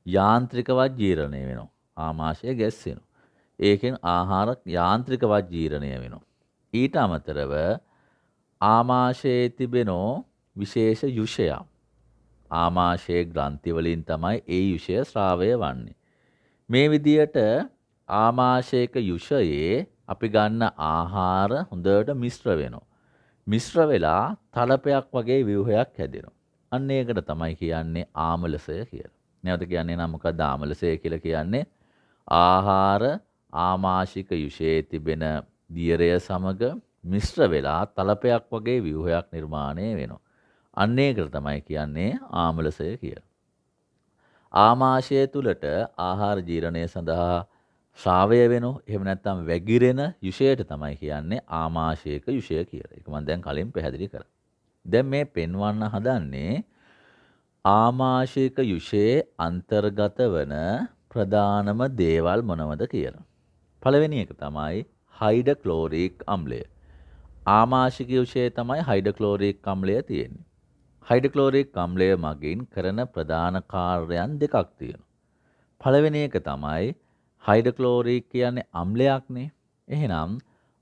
යාන්ත්‍රිකවත් ජීර්ණය වෙනවා. ආමාශය ගැස්සෙනවා. ඒකෙන් ආහාර යාන්ත්‍රිකවත් ජීර්ණය වෙනවා. ඊට අමතරව ආමාශයේ තිබෙනෝ විශේෂ යුෂයක්. ආමාශයේ ග්‍රන්ථි වලින් තමයි ඒ යුෂය ශ්‍රාවය වන්නේ. මේ විදියට ආමාශයක යුෂයේ අපි ගන්න ආහාර හොඳට මිශ්‍ර වෙනවා. මිශ්‍ර වෙලා තලපයක් වගේ ව්‍යුහයක් හැදෙනවා. අන්න ඒකට තමයි කියන්නේ ආමලසය කියලා. නැවත කියන්නේ නම් මොකක්ද ආමලසය කියලා කියන්නේ? ආහාර ආමාශික යුෂයේ තිබෙන දියරය සමග මිශ්‍ර වෙලා තලපයක් වගේ ව්‍යුහයක් නිර්මාණය වෙනවා. අන්න ඒකට තමයි කියන්නේ ආමලසය කියලා. ආමාශය තුලට ආහාර ජීර්ණය සඳහා ශ්‍රාවය වෙනෝ එහෙම නැත්නම් වැగిරෙන යුෂයට තමයි කියන්නේ ආමාශයක යුෂය කියලා. ඒක මම දැන් කලින් පැහැදිලි කරා. දැන් මේ පෙන්වන්න හදන්නේ ආමාශයක යුෂයේ අන්තර්ගත වන ප්‍රධානම දේවල් මොනවද කියලා. පළවෙනි එක තමයි හයිඩ්‍රොක්ලෝරික් අම්ලය. ආමාශික යුෂයේ තමයි හයිඩ්‍රොක්ලෝරික් අම්ලය තියෙන්නේ. හයිඩ්‍රොක්ලෝරික් අම්ලය මගින් කරන ප්‍රධාන කාර්යයන් දෙකක් තියෙනවා. පළවෙනි එක තමයි හයිඩ්‍රොක්ලෝරික් කියන්නේ අම්ලයක්නේ. එහෙනම්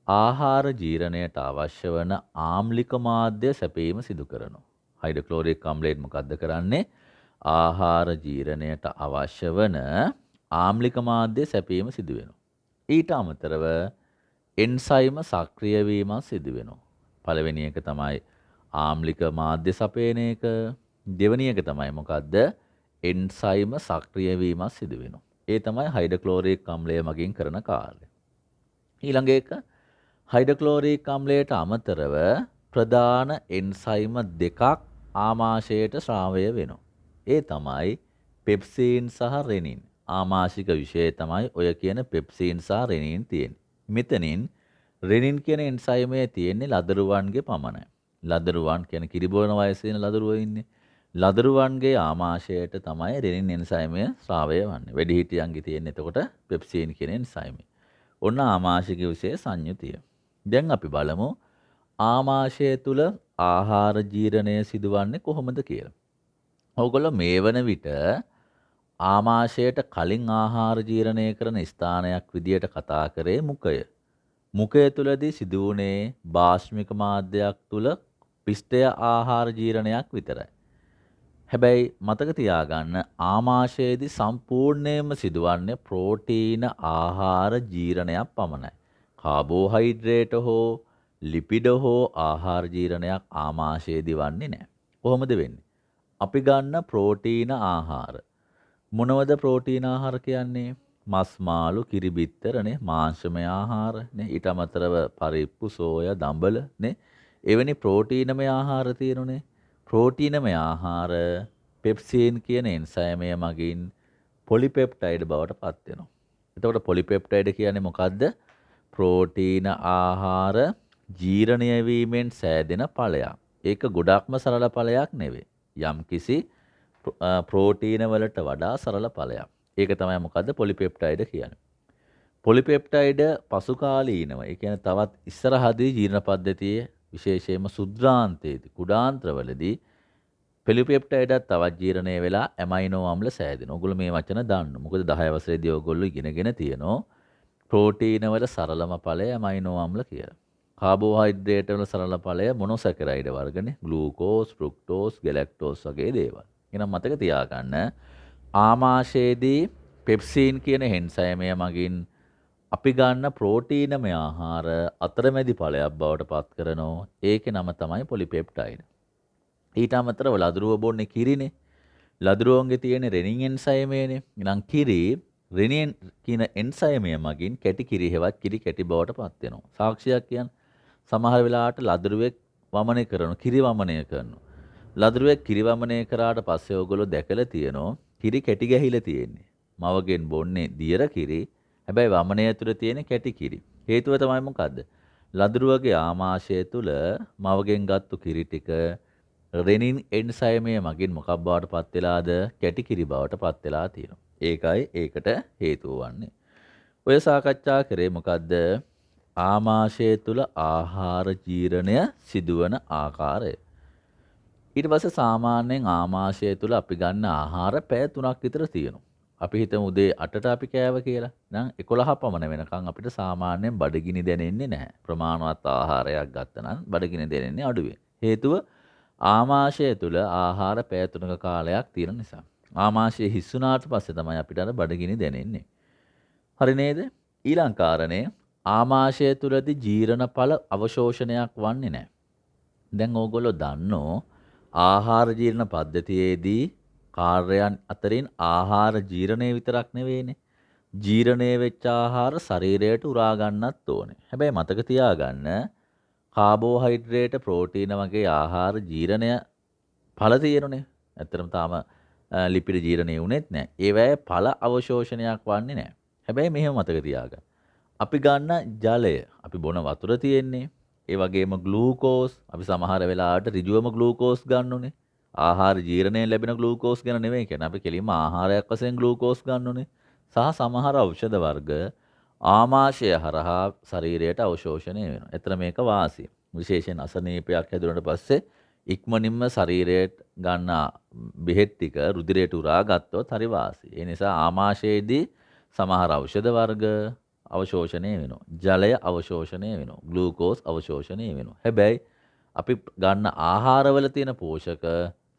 ආහාර ජීර්ණයට අවශ්‍ය වන ආම්ලික මාධ්‍ය සැපීම සිදු කරනවා. හයිඩ්‍රොක්ලෝරික් අම්ලයෙන් මොකද්ද කරන්නේ? ආහාර ජීර්ණයට අවශ්‍ය වන ආම්ලික මාධ්‍ය සැපීම සිදු වෙනවා. ඊට අමතරව එන්සයිම සක්‍රිය වීමක් සිදු වෙනවා. පළවෙනි එක තමයි ආම්ලික මාධ්‍ය සපයන එක. දෙවෙනි එක තමයි මොකද්ද? එන්සයිම සක්‍රිය වීමක් සිදු වෙනවා. ඒ තමයි හයිඩ්‍රොක්ලෝරික් අම්ලය මගින් කරන කාර්යය. ඊළඟ එක හයිඩ්‍රොක්ලෝරික් අම්ලයට අමතරව ප්‍රධාන එන්සයිම දෙකක් ආමාශයට ශ්‍රාවය වෙනවා. ඒ තමයි පෙප්සීන් සහ රෙනින්. ආමාශික විෂය තමයි ඔය කියන පෙප්සීන් සහ රෙනින් තියෙන්නේ. මෙතනින් රෙනින් කියන එන්සයිමය තියෙන්නේ ලදරුවන්ගේ පමණයි. ලදරුවන් කියන්නේ කිරිබොන වයසේ ඉන්න ලදරුවෝ ඉන්නේ. ලදරුවන්ගේ ආමාශයට තමයි රෙනින් එන්සයිමය ස්‍රාවය වන්නේ. වැඩිහිටියන්ගේ තියෙන එතකොට පෙප්සින් කියන එන්සයිමය. ඔන්න ආමාශික විශේෂ සංයුතිය. දැන් අපි බලමු ආමාශය තුල ආහාර ජීර්ණය සිදුවන්නේ කොහොමද කියලා. ඕගොල්ලෝ මේ වන විට ආමාශයට කලින් ආහාර ජීර්ණය කරන ස්ථානයක් විදියට කතා කරේ මුඛය. මුඛය තුලදී සිදුවුනේ භාෂ්මික මාධ්‍යයක් තුල පිෂ්ඨය ආහාර ජීර්ණයක් විතරයි. හැබැයි මතක තියාගන්න ආමාශයේදී සම්පූර්ණයෙන්ම සිදුවන්නේ ප්‍රෝටීන ආහාර ජීර්ණයක් පමණයි. කාබෝහයිඩ්‍රේට හෝ ලිපිඩ හෝ ආහාර ජීර්ණයක් ආමාශයේදී වන්නේ නැහැ. කොහොමද වෙන්නේ? අපි ගන්න ප්‍රෝටීන ආහාර. මොනවද ප්‍රෝටීන ආහාර කියන්නේ? මස් මාළු කිරි බිත්තරනේ මාංශමය ආහාර නේ ඊට අමතරව පරිප්පු සෝයා දඹල නේ එවැනි ප්‍රෝටීනමය ආහාර තියෙනුනේ. ප්‍රෝටීනමය ආහාර පෙප්සින් කියන එන්සයිමය මගින් පොලිපෙප්ටයිඩ් බවට පත් වෙනවා. එතකොට පොලිපෙප්ටයිඩ් කියන්නේ මොකද්ද? ප්‍රෝටීන ආහාර ජීර්ණය වීමෙන් සෑදෙන ඵලයක්. ඒක ගොඩක්ම සරල ඵලයක් නෙවෙයි. යම්කිසි ප්‍රෝටීන වලට වඩා සරල ඵලයක්. ඒක තමයි මොකද්ද පොලිපෙප්ටයිඩ් කියන්නේ. පොලිපෙප්ටයිඩ් පසු කාලීනව ඒ කියන්නේ තවත් ඉස්සරහදී ජීර්ණ පද්ධතියේ විශේෂයෙන්ම සුද්ධාන්තයේදී කුඩාන්ත්‍රවලදී පොලිපෙප්ටයිඩ් තවත් ජීර්ණය වෙලා ඇමයිනෝ අම්ල සෑදෙනවා. ඔයගොල්ලෝ මේ වචන දන්න. මොකද 10 වසරේදී ඔයගොල්ලෝ ඉගෙනගෙන තියෙනවා ප්‍රෝටීන වල සරලම ඵලය ඇමයිනෝ අම්ල කියලා. කාබෝහයිඩ්‍රේට් වල සරල ඵලය මොනොසැකරයිඩ් වර්ගනේ. ග්ලූකෝස්, ෆ්‍රුක්ටෝස්, ගැලැක්ටෝස් වගේ දේවල්. එහෙනම් මතක තියාගන්න ආමාශයේදී පෙප්සින් කියන එන්සයිමය මගින් අපි ගන්න ප්‍රෝටීනමය ආහාර අතරමැදි ඵලයක් බවට පත් කරනවා. ඒකේ නම තමයි පොලිපෙප්ටයිඩ්. ඊට අමතරව ලදරුව බොන්නේ කිරිනේ. ලදරුවන්ගේ තියෙන රෙනින් එන්සයිමයනේ. ඉනම් කිරි රෙනින් කියන එන්සයිමය මගින් කැටි කිරි හෙවත් කිරි කැටි බවට පත් වෙනවා. සාක්ෂියක් කියන්නේ සමහර වෙලාවට ලදරුවෙක් වමනය කරනවා, කිරි වමනය කරනවා. ලදරුවෙක් කිරි වමනය කරාට පස්සේ ඔයගොල්ලෝ දැකලා තියෙනවා කිරි කැටි ගැහිලා තියෙන්නේ. මවගෙන් බොන්නේ දියර කිරි. හැබැයි වමනය තුළ තියෙන කැටි කිරි. හේතුව තමයි මොකද්ද? ලදරුවගේ ආමාශය තුළ මවගෙන් ගත්තු කිරි ටික රෙනින් එන්සයිමය මගින් මොකක් බවට පත් වෙලාද? කැටි කිරි බවට පත් වෙලා තියෙනවා. ඒකයි ඒකට හේතුව වන්නේ. ඔය සාකච්ඡා කරේ මොකද්ද? ආමාශය තුළ ආහාර ජීර්ණය සිදුවන ආකාරය. ඊට පස්සේ සාමාන්‍යයෙන් ආමාශය තුළ අපි ගන්න ආහාර පැය 3ක් විතර තියෙනවා. අපි හිතමු උදේ 8ට අපි කෑව කියලා. නම් 11 පමණ වෙනකන් අපිට සාමාන්‍යයෙන් බඩගිනි දැනෙන්නේ නැහැ. ප්‍රමාණවත් ආහාරයක් ගත්තා නම් බඩගිනි දැනෙන්නේ අඩුවෙන්. හේතුව ආමාශය තුළ ආහාර පැය 3ක කාලයක් තියෙන නිසා. ආමාශය හිස් වුණාට පස්සේ තමයි අපිට අර බඩගිනි දැනෙන්නේ. හරි නේද? ඊළඟ කාරණේ ආමාශය තුළදී ජීර්ණඵල අවශෝෂණයක් වන්නේ නැහැ. දැන් ඕගොල්ලෝ දන්නෝ ආහාර ජීර්ණ පද්ධතියේදී කාර්යයන් අතරින් ආහාර ජීර්ණය විතරක් නෙවෙයිනේ. ජීර්ණය වෙච්ච ආහාර ශරීරයට උරා ගන්නත් ඕනේ. හැබැයි මතක තියාගන්න කාබෝහයිඩ්‍රේට ප්‍රෝටීන වගේ ආහාර ජීර්ණය ඵල තියෙනුනේ. ඇත්තටම තාම ලිපිඩ ජීර්ණය වුණෙත් නැහැ. ඒවැය ඵල අවශෝෂණයක් වන්නේ නැහැ. හැබැයි මෙහෙම මතක තියාගන්න. අපි ගන්න ජලය, අපි බොන වතුර තියෙන්නේ. ඒ වගේම ග්ලූකෝස්, අපි සමහර වෙලාවට ඍජුවම ග්ලූකෝස් ගන්නෝනේ. ආහාර ජීර්ණයෙන් ලැබෙන ග්ලූකෝස් ගැන නෙවෙයි කියන්නේ. අපි කෙලින්ම ආහාරයක් වශයෙන් ග්ලූකෝස් ගන්නෝනේ. සහ සමහර ඖෂධ වර්ග ආමාශය හරහා ශරීරයට අවශෝෂණය වෙනවා. එතන මේක වාසිය. විශේෂයෙන් අසනීපයක් හැදුනට පස්සේ ඉක්මනින්ම ශරීරයට ගන්න බෙහෙත් ටික රුධිරයට උරා ගත්තොත් හරි වාසිය. ඒ නිසා ආමාශයේදී සමහර ඖෂධ වර්ග අවශෝෂණය වෙනවා. ජලය අවශෝෂණය වෙනවා. ග්ලූකෝස් අවශෝෂණය වෙනවා. හැබැයි අපි ගන්න ආහාරවල තියෙන පෝෂක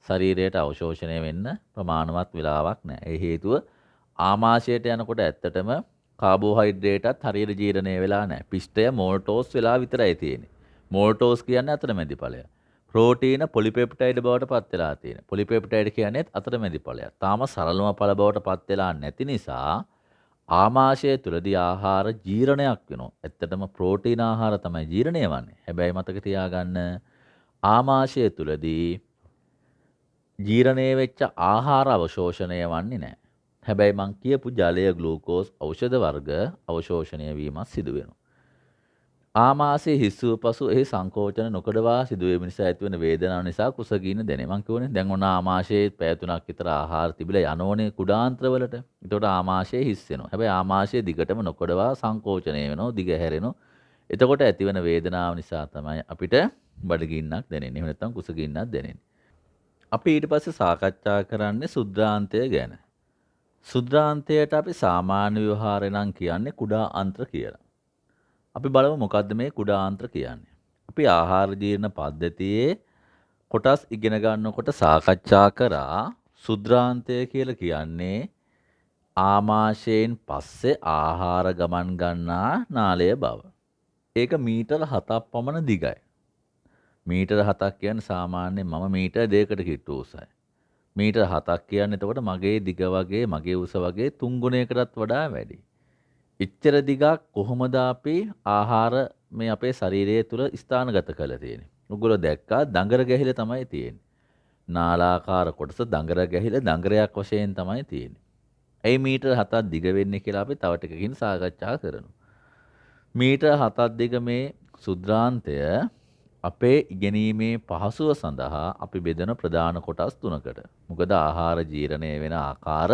ශරීරයට අවශෝෂණය වෙන්න ප්‍රමාණවත් වෙලාවක් නැහැ. ඒ හේතුව ආමාශයට යනකොට ඇත්තටම කාබෝහයිඩ්‍රේටත් හරියට ජීර්ණය වෙලා නැහැ. පිෂ්ඨය මෝල්ටෝස් වෙලා විතරයි තියෙන්නේ. මෝල්ටෝස් කියන්නේ අතරමැදි ඵලය. ප්‍රෝටීන පොලිපෙප්ටයිඩ් බවට පත් වෙලා තියෙන. පොලිපෙප්ටයිඩ් කියන්නේ අතරමැදි ඵලයක්. තාම සරලම ඵල බවට පත් වෙලා නැති නිසා ආමාශය තුළදී ආහාර ජීර්ණයක් වෙනවා. ඇත්තටම ප්‍රෝටීන ආහාර තමයි ජීර්ණය වන්නේ. හැබැයි මතක තියාගන්න ආමාශය තුළදී ජීර්ණය වෙච්ච ආහාර අවශෝෂණය වන්නේ නැහැ. හැබැයි මං කියපු ජලය ග්ලූකෝස් ඖෂධ වර්ග අවශෝෂණය වීමක් සිදු වෙනවා. ආමාශයේ හිස් වූ පසු එහි සංකෝචන නොකඩවා සිදුවීම නිසා ඇතිවන වේදනාව නිසා කුසගීන දැනේ. මං කියවනේ දැන් ඔන්න ආමාශයේ පැය 3ක් විතර ආහාර තිබිලා යනෝනේ කුඩාන්ත්‍රවලට. ඒතකොට ආමාශයේ හිස් වෙනවා. හැබැයි ආමාශයේ දිගටම නොකඩවා සංකෝචනය වෙනවා, දිග හැරෙනවා. එතකොට ඇතිවන වේදනාව නිසා තමයි අපිට බඩගින්නක් දැනෙන්නේ. එහෙම නැත්නම් කුසගින්නක් දැනෙන්නේ. අපි ඊට පස්සේ සාකච්ඡා කරන්නේ සුද්‍රාන්තය ගැන. සුද්‍රාන්තයට අපි සාමාන්‍ය ව්‍යවහාරේ නම් කියන්නේ කුඩා අන්ත්‍ර කියලා. අපි බලමු මොකද්ද මේ කුඩාන්ත්‍ර කියන්නේ. අපි ආහාර ජීර්ණ පද්ධතියේ කොටස් ඉගෙන ගන්නකොට සාකච්ඡා කරා සුද්‍රාන්තය කියලා කියන්නේ ආමාශයෙන් පස්සේ ආහාර ගමන් ගන්නා නාලය බව. ඒක මීටර 7ක් පමණ දිගයි. මීටර 7ක් කියන්නේ සාමාන්‍යයෙන් මම මීටර 2කට කිට්ටු උසයි. මීටර 7ක් කියන්නේ එතකොට මගේ දිග වගේ මගේ උස වගේ 3 ගුණයකටත් වඩා වැඩි. ඉච්ඡර දිගක් කොහොමද අපි ආහාර මේ අපේ ශරීරය තුල ස්ථානගත කරලා තියෙන්නේ. උගල දැක්කා දඟර ගැහිලා තමයි තියෙන්නේ. නාලාකාර කොටස දඟර ගැහිලා දඟරයක් වශයෙන් තමයි තියෙන්නේ. ඒ මීටර 7ක් දිග වෙන්නේ කියලා අපි තව ටිකකින් සාකච්ඡා කරනවා. මීටර 7ක් දිග මේ සුද්‍රාන්තය අපේ ඉගෙනීමේ පහසුව සඳහා අපි බෙදන ප්‍රධාන කොටස් තුනකට. මොකද ආහාර ජීර්ණය වෙන ආකාර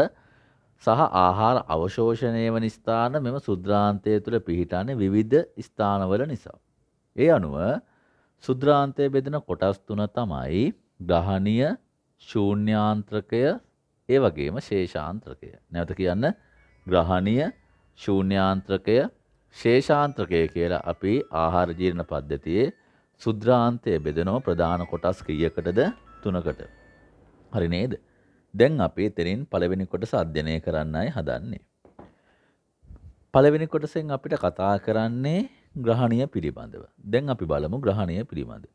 සහ ආහාර අවශෝෂණය වන ස්ථාන මෙම සුද්‍රාන්තය තුළ පිහිටන්නේ විවිධ ස්ථානවල නිසා. ඒ අනුව සුද්‍රාන්තය බෙදෙන කොටස් තුන තමයි ග්‍රහණීය, ශූන්‍යාන්ත්‍රකය, ඒ වගේම ශේෂාන්ත්‍රකය. නැවත කියන්න ග්‍රහණීය, ශූන්‍යාන්ත්‍රකය, ශේෂාන්ත්‍රකය කියලා අපි ආහාර ජීර්ණ පද්ධතියේ සුද්‍රාන්තය බෙදෙනව ප්‍රධාන කොටස් කීයකටද? 3කට. හරි නේද? දැන් අපි එතනින් පළවෙනි කොටස අධ්‍යයනය කරන්නයි හදන්නේ. පළවෙනි කොටසෙන් අපිට කතා කරන්නේ ග්‍රහණීය පිළිබඳව. දැන් අපි බලමු ග්‍රහණීය පිළිබඳ.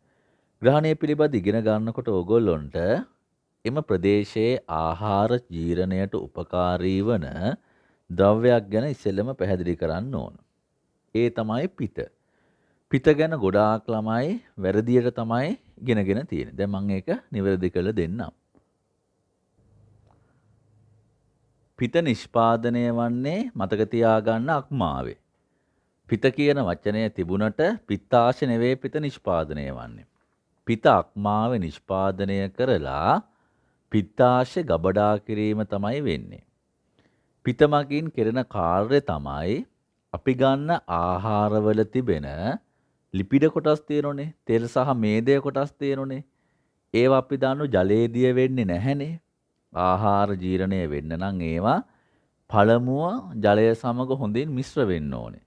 ග්‍රහණීය පිළිබඳ ඉගෙන ගන්නකොට ඕගොල්ලොන්ට එම ප්‍රදේශයේ ආහාර ජීර්ණයට උපකාරී වන ද්‍රව්‍යයක් ගැන ඉස්සෙල්ලම පැහැදිලි කරන්න ඕන. ඒ තමයි පිත. පිත ගැන ගොඩාක් ළමයි වැරදියට තමයි ඉගෙනගෙන තියෙන්නේ. දැන් මම ඒක නිවැරදි කරලා දෙන්නම්. පිත නිෂ්පාදනය වන්නේ මතක තියාගන්න අක්මාවේ. පිත කියන වචනය තිබුණට පිත්තාශ නෙවෙයි පිත නිෂ්පාදනය වන්නේ. පිත අක්මාවේ නිෂ්පාදනය කරලා පිත්තාශ ගබඩා කිරීම තමයි වෙන්නේ. පිත මගින් කෙරෙන කාර්යය තමයි අපි ගන්න ආහාරවල තිබෙන ලිපිඩ කොටස් තියෙනෝනේ, තෙල් සහ මේදය කොටස් තියෙනෝනේ. ඒවා අපි දන්නු ජලයේදී වෙන්නේ නැහැනේ. ආහාර ජීර්ණය වෙන්න නම් ඒවා පළමුව ජලය සමග හොඳින් මිශ්‍ර වෙන්න ඕනේ.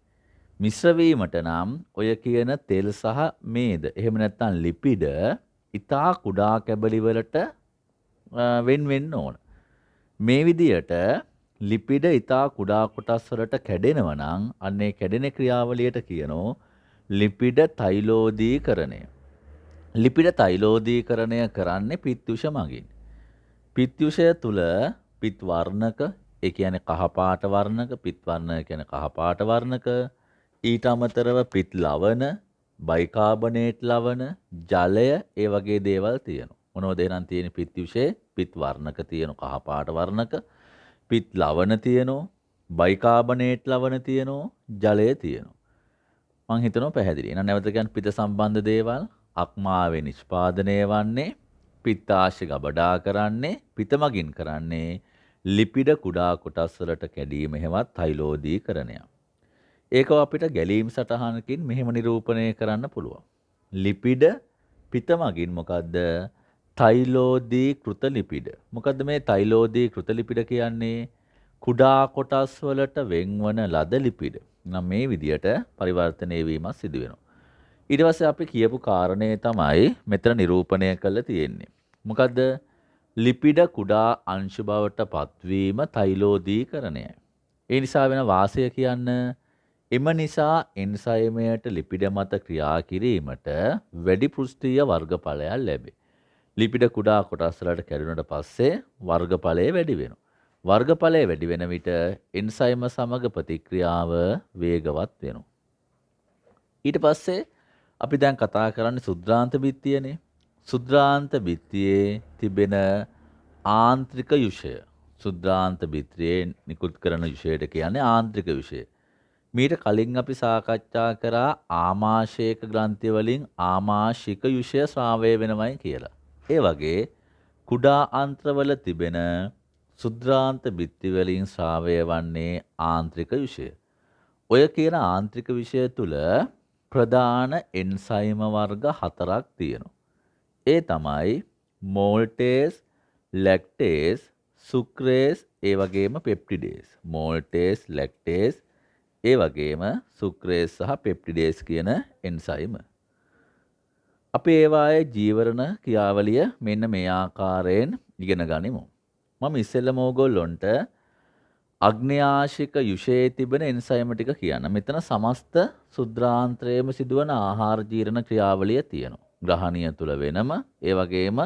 මිශ්‍ර වීමට නම් ඔය කියන තෙල් සහ මේද එහෙම නැත්නම් ලිපිඩ ඊටා කුඩා කැබලි වලට වෙන් වෙන්න ඕන. මේ විදියට ලිපිඩ ඊටා කුඩා කොටස් වලට කැඩෙනවා නම් අන්නේ කැඩෙන ක්‍රියාවලියට කියනෝ ලිපිඩ තෛලෝදීකරණය. ලිපිඩ තෛලෝදීකරණය කරන්නේ පිත්තුෂ මගින්. පිත්තුෂය තුල පිත් වර්ණක, ඒ කියන්නේ කහපාට වර්ණක, පිත් වර්ණක කියන්නේ කහපාට වර්ණක, ඊට අමතරව පිත් ලවණ, බයිකාබනේට් ලවණ, ජලය ඒ වගේ දේවල් තියෙනවා. මොනවද එහෙනම් තියෙන්නේ පිත්තුෂේ? පිත් වර්ණක තියෙනවා, කහපාට වර්ණක, පිත් ලවණ තියෙනවා, බයිකාබනේට් ලවණ තියෙනවා, ජලය තියෙනවා. මං හිතනවා පැහැදිලි. එහෙනම් නැවත කියන්න පිත සම්බන්ධ දේවල් අක්මාවේ නිෂ්පාදනය වන්නේ පිත්තාශය ගබඩා කරන්නේ පිත මගින් කරන්නේ ලිපිඩ කුඩා කොටස් වලට කැඩීම හැවත් තෛලෝදීකරණය. ඒක අපිට ගැලීම් සටහනකින් මෙහෙම නිරූපණය කරන්න පුළුවන්. ලිපිඩ පිත මගින් මොකද්ද? තෛලෝදීකෘත ලිපිඩ. මොකද්ද මේ තෛලෝදීකෘත ලිපිඩ කියන්නේ? කුඩා කොටස් වලට වෙන්වන ලද ලිපිඩ. නම් මේ විදියට පරිවර්තනය වීමක් සිදු වෙනවා. ඊට පස්සේ අපි කියපු කාරණේ තමයි මෙතන නිරූපණය කරලා තියෙන්නේ. මොකද්ද? ලිපිඩ කුඩා අංශ බවට පත්වීම තෛලෝදීකරණයයි. ඒ නිසා වෙන වාසය කියන්න එම නිසා එන්සයිමයට ලිපිඩ මත ක්‍රියා කිරීමට වැඩි පෘෂ්ඨීය වර්ගඵලයක් ලැබේ. ලිපිඩ කුඩා කොටස් වලට කැඩුනට පස්සේ වර්ගඵලය වැඩි වෙනවා. වර්ගඵලය වැඩි වෙන විට එන්සයිම සමග ප්‍රතික්‍රියාව වේගවත් වෙනවා. ඊට පස්සේ අපි දැන් කතා කරන්නේ සුද්‍රාන්ත බිත්තියනේ. සුද්‍රාන්ත බිත්තියේ තිබෙන ආන්ත්‍රික යුෂය. සුද්‍රාන්ත බිත්තියේ නිකුත් කරන යුෂයට කියන්නේ ආන්ත්‍රික යුෂය. මීට කලින් අපි සාකච්ඡා කරා ආමාශයක ග්‍රන්ථි වලින් ආමාශික යුෂය ශ්‍රාවය වෙනවයි කියලා. ඒ වගේ කුඩා අන්ත්‍රවල තිබෙන සුද්‍රාන්ත බිත්ති වලින් ශ්‍රාවය වන්නේ ආන්ත්‍රික යුෂය. ඔය කියන ආන්ත්‍රික විෂය තුල ප්‍රධාන එන්සයිම වර්ග 4ක් තියෙනවා. ඒ තමයි මෝල්ටේස්, ලැක්ටේස්, සුක්‍රේස්, ඒ වගේම පෙප්ටිඩේස්. මෝල්ටේස්, ලැක්ටේස්, ඒ වගේම සුක්‍රේස් සහ පෙප්ටිඩේස් කියන එන්සයිම. අපි ඒවායේ ජීවරණ ක්‍රියාවලිය මෙන්න මේ ආකාරයෙන් ඉගෙන ගනිමු. මම ඉස්සෙල්ලම ඕගොල්ලොන්ට අග්න්‍යාශික යුෂයේ තිබෙන එන්සයිම ටික කියන්න. මෙතන සමස්ත සුද්‍රාන්ත්‍රයේම සිදුවන ආහාර ජීර්ණ ක්‍රියාවලිය තියෙනවා. ග්‍රහණිය තුල වෙනම, ඒ වගේම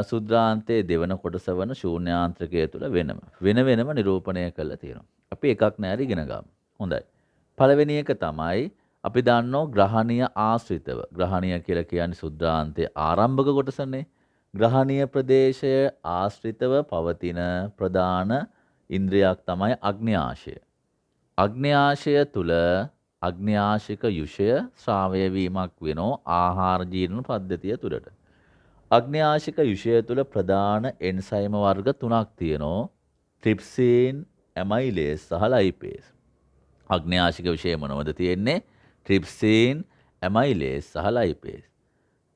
සුද්‍රාන්තයේ දෙවන කොටස වන ශූන්‍යාන්ත්‍රකය තුල වෙනම වෙනම නිරූපණය කරලා තියෙනවා. අපි එකක් නෑර ඉගෙන ගමු. හොඳයි. පළවෙනි එක තමයි අපි දන්නෝ ග්‍රහණීය ආශ්‍රිතව. ග්‍රහණීය කියලා කියන්නේ සුද්‍රාන්තයේ ආරම්භක කොටසනේ. ග්‍රහණීය ප්‍රදේශය ආශ්‍රිතව පවතින ප්‍රධාන ඉන්ද්‍රියක් තමයි අග්න්‍යාශය. අග්න්‍යාශය තුල අග්න්‍යාශික යුෂය ශ්‍රාවය වීමක් වෙනෝ ආහාර ජීර්ණ පද්ධතිය තුළට. අග්න්‍යාශික යුෂය තුල ප්‍රධාන එන්සයිම වර්ග 3ක් තියෙනවා. ට්‍රිප්සින්, ඇමයිලේස් සහ ලයිපේස්. අග්න්‍යාශික විෂය මොනවද තියෙන්නේ? ට්‍රිප්සින්, ඇමයිලේස් සහ ලයිපේස්.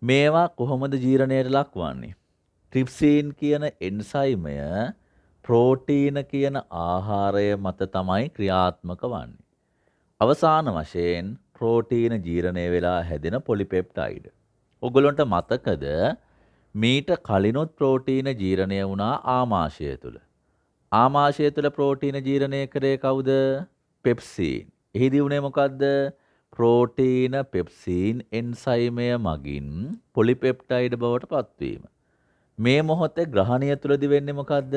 මේවා කොහොමද ජීර්ණයට ලක්වන්නේ? ට්‍රිප්සින් කියන එන්සයිමය ප්‍රෝටීන කියන ආහාරය මත තමයි ක්‍රියාත්මක වන්නේ. අවසාන වශයෙන් ප්‍රෝටීන ජීර්ණය වෙලා හැදෙන පොලිපෙප්ටයිඩ්. ඔගොල්ලන්ට මතකද මීට කලිනුත් ප්‍රෝටීන ජීර්ණය වුණා ආමාශය තුල. ආමාශය තුල ප්‍රෝටීන ජීර්ණය කරේ කවුද? පෙප්සින්. එහිදී උනේ මොකද්ද? ප්‍රෝටීන පෙප්සින් එන්සයිමය මගින් පොලිපෙප්ටයිඩ් බවට පත්වීම. මේ මොහොතේ ග්‍රහණය තුලදී වෙන්නේ මොකද්ද?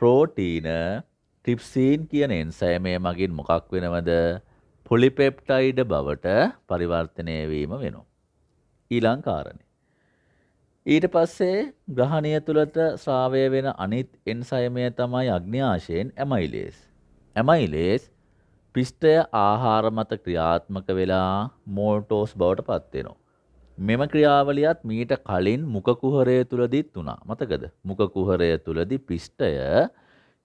ප්‍රෝටීන ට්‍රිප්සින් කියන එන්සයිමය මගින් මොකක් වෙනවද? පොලිපෙප්ටයිඩ් බවට පරිවර්තනය වීම වෙනවා. ඊළඟ කාරණේ. ඊට පස්සේ ග්‍රහණය තුලට ශ්‍රාවය වෙන අනිත් එන්සයිමය තමයි අග්න්‍යාශයෙන් ඇමයිලේස්. ඇමයිලේස් පිෂ්ඨය ආහාර මත ක්‍රියාත්මක වෙලා මෝල්ටෝස් බවට පත් වෙනවා. මෙම ක්‍රියාවලියත් මීට කලින් මුඛ කුහරය තුලදීත් වුණා. මතකද? මුඛ කුහරය තුලදී පිෂ්ඨය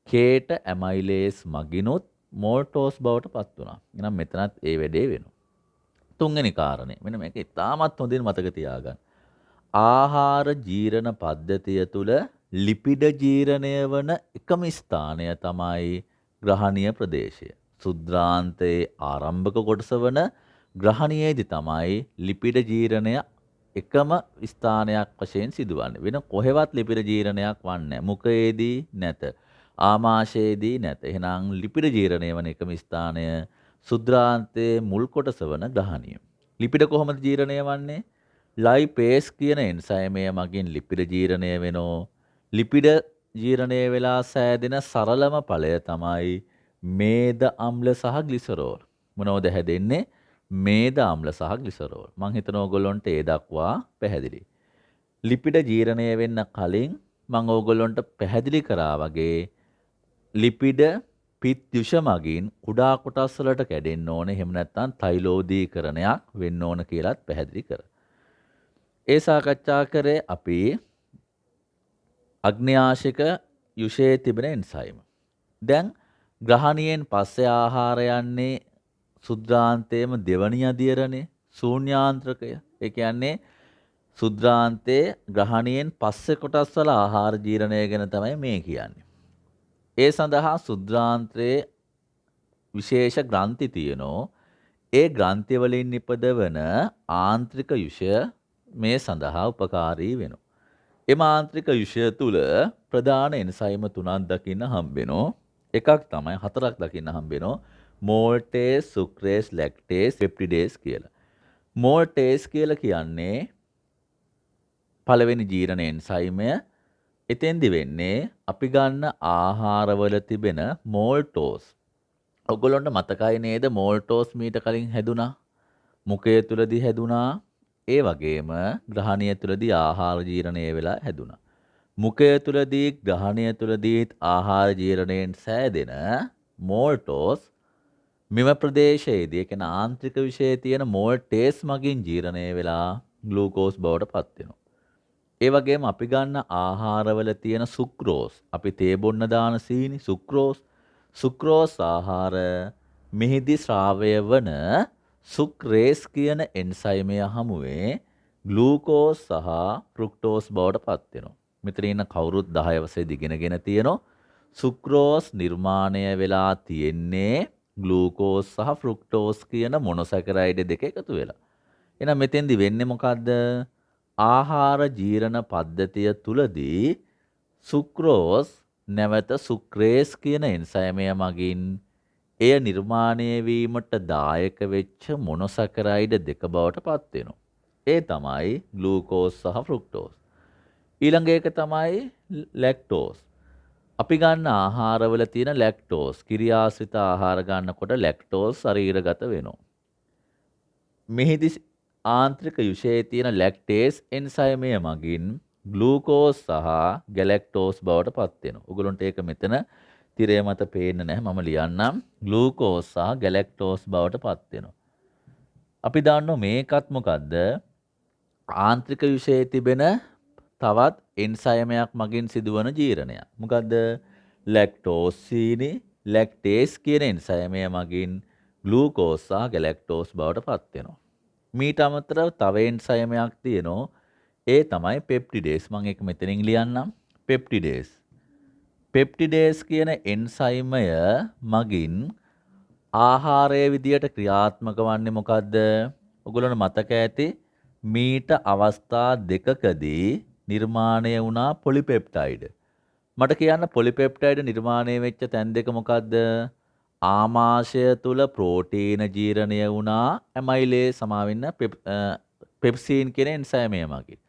කේට ඇමයිලේස් මගිනුත් මෝල්ටෝස් බවට පත් වුණා. එහෙනම් මෙතනත් ඒ වැඩේ වෙනවා. තුන්වෙනි කාරණේ. මෙන්න මේක ඉතාමත් හොඳින් මතක තියාගන්න. ආහාර ජීර්ණ පද්ධතිය තුල ලිපිඩ ජීර්ණය වන එකම ස්ථානය තමයි ග්‍රහණීය ප්‍රදේශය. සුද්‍රාන්තයේ ආරම්භක කොටස වන ග්‍රහණියේදී තමයි ලිපිඩ ජීර්ණය එකම ස්ථානයක් වශයෙන් සිදුවන්නේ. වෙන කොහෙවත් ලිපිඩ ජීර්ණයක් වන්නේ නැහැ. මුඛයේදී නැත. ආමාශයේදී නැත. එහෙනම් ලිපිඩ ජීර්ණය වන එකම ස්ථානය සුද්‍රාන්තයේ මුල් කොටස වන ග්‍රහණිය. ලිපිඩ කොහොමද ජීර්ණය වන්නේ? ලයිපේස් කියන එන්සයිමය මගින් ලිපිඩ ජීර්ණය වෙනෝ. ලිපිඩ ජීර්ණය වෙලා සෑදෙන සරලම ඵලය තමයි මේද අම්ල සහ ග්ලිසරෝල්. මොනවද හැදෙන්නේ? මේද අම්ල සහ ග්ලිසරෝල්. මං හිතනවා ඔයගොල්ලන්ට ඒ දක්වා පැහැදිලි. ලිපිඩ ජීර්ණය වෙන්න කලින් මං ඕගොල්ලන්ට පැහැදිලි කරා වගේ ලිපිඩ පිත් යුෂ මගින් කුඩා කොටස් වලට කැඩෙන්න ඕනේ. එහෙම නැත්නම් තෛලෝදීකරණයක් වෙන්න ඕන කියලාත් පැහැදිලි කරා. ඒ සාකච්ඡා කරේ අපි අග්න්‍යාශික යුෂයේ තිබෙන එන්සයිම. දැන් ග්‍රහණියෙන් පස්සේ ආහාර යන්නේ සුද්‍රාන්තයේම දෙවනි අදියරනේ ශූන්‍යාන්ත්‍රකය. ඒ කියන්නේ සුද්‍රාන්තයේ ග්‍රහණියෙන් පස්සේ කොටස් වල ආහාර ජීර්ණය ගැන තමයි මේ කියන්නේ. ඒ සඳහා සුද්‍රාන්ත්‍රයේ විශේෂ ග්‍රන්ථි තියෙනෝ. ඒ ග්‍රන්ථි වලින් නිපදවන ආන්ත්‍රික යුෂය මේ සඳහා උපකාරී වෙනවා. එම ආන්ත්‍රික යුෂය තුල ප්‍රධාන එන්සයිම 3ක් දකින්න හම්බෙනවා. එකක් තමයි 4ක් දකින්න හම්බෙනවා. මෝල්ටේස්, සුක්‍රේස්, ලැක්ටේස්, පෙප්ටිඩේස් කියලා. මෝල්ටේස් කියලා කියන්නේ පළවෙනි ජීර්ණ එන්සයිමය. එතෙන්දි වෙන්නේ අපි ගන්න ආහාරවල තිබෙන මෝල්ටෝස්. ඔයගොල්ලන්ට මතකයි නේද මෝල්ටෝස් මීට කලින් හැදුනා? මුඛය තුලදී හැදුනා. ඒ වගේම ග්‍රහණිය තුලදී ආහාර ජීර්ණය වෙලා හැදුනා. මුඛය තුලදී ග්‍රහණිය තුලදී ආහාර ජීර්ණයෙන් සෑදෙන මෝල්ටෝස් මෙම ප්‍රදේශයේදී ඒ කියන්නේ ආන්ත්‍රික විෂයේ තියෙන මෝල්ටේස් මගින් ජීර්ණය වෙලා ග්ලූකෝස් බවට පත් වෙනවා. ඒ වගේම අපි ගන්න ආහාරවල තියෙන සුක්‍රෝස්, අපි තේ බොන්න දාන සීනි සුක්‍රෝස් ආහාර මෙහිදී ශ්‍රාවය වන සුක්රේස් කියන එන්සයිමය හමුවේ ග්ලූකෝස් සහ ෆ්‍රුක්ටෝස් බවට පත් වෙනවා. මෙතන ඉන්න කවුරුත් 10 වසරේ දිගෙනගෙන තියෙනවා. සුක්‍රෝස් නිර්මාණය වෙලා තියෙන්නේ ග්ලූකෝස් සහ ෆ්‍රුක්ටෝස් කියන මොනොසැකරයිඩ් දෙක එකතු වෙලා. එහෙනම් මෙතෙන්දි වෙන්නේ මොකද්ද? ආහාර ජීරණ පද්ධතිය තුලදී සුක්‍රෝස් නැවත සුක්‍රේස් කියන එන්සයිමය මගින් එය නිර්මාණය වීමට දායක වෙච්ච මොනොසැකරයිඩ් දෙක බවට පත් වෙනවා. ඒ තමයි ග්ලූකෝස් සහ ෆ්‍රුක්ටෝස්. ඊළඟ එක තමයි ලැක්ටෝස්. අපි ගන්න ආහාරවල තියෙන ලැක්ටෝස්, කිරියාශ්‍රිත ආහාර ගන්නකොට ලැක්ටෝස් ශරීරගත වෙනවා. මෙහිදී ආන්ත්‍රික යුෂයේ තියෙන ලැක්ටේස් එන්සයිමය මගින් ග්ලූකෝස් සහ ගැලැක්ටෝස් බවට පත් වෙනවා. ඔයගොල්ලන්ට ඒක මෙතන තිරය මත පේන්නේ නැහැ. මම ලියන්නම්. ග්ලූකෝස් සහ ගැලැක්ටෝස් බවට පත් වෙනවා. අපි දන්නවා මේකත් මොකද්ද? ආන්ත්‍රික යුෂයේ තිබෙන තවත් එන්සයිමයක් මගින් සිදුවන ජීරණයක්. මොකද්ද? ලැක්ටෝස් සීනි ලැක්ටේස් කියන එන්සයිමය මගින් ග්ලූකෝස් සහ ගැලැක්ටෝස් බවට පත් වෙනවා. මීට අමතරව තව එන්සයිමයක් තියෙනවා. ඒ තමයි පෙප්ටිඩේස්. මම ඒක මෙතනින් ලියන්නම්. පෙප්ටිඩේස් කියන එන්සයිමය මගින් ආහාරයේ විදියට ක්‍රියාත්මක වන්නේ මොකද්ද? ඔයගොල්ලන්ට මතක ඇති මීට අවස්ථා දෙකකදී නිර්මාණය වුණා පොලිපෙප්ටයිඩ්. මට කියන්න පොලිපෙප්ටයිඩ් නිර්මාණය වෙච්ච තැන් දෙක මොකද්ද? ආමාශය තුල ප්‍රෝටීන ජීරණය වුණා ඇමයිලේස් සමාවෙන්න පෙප්සීන් කියන එන්සයිමය මගින්.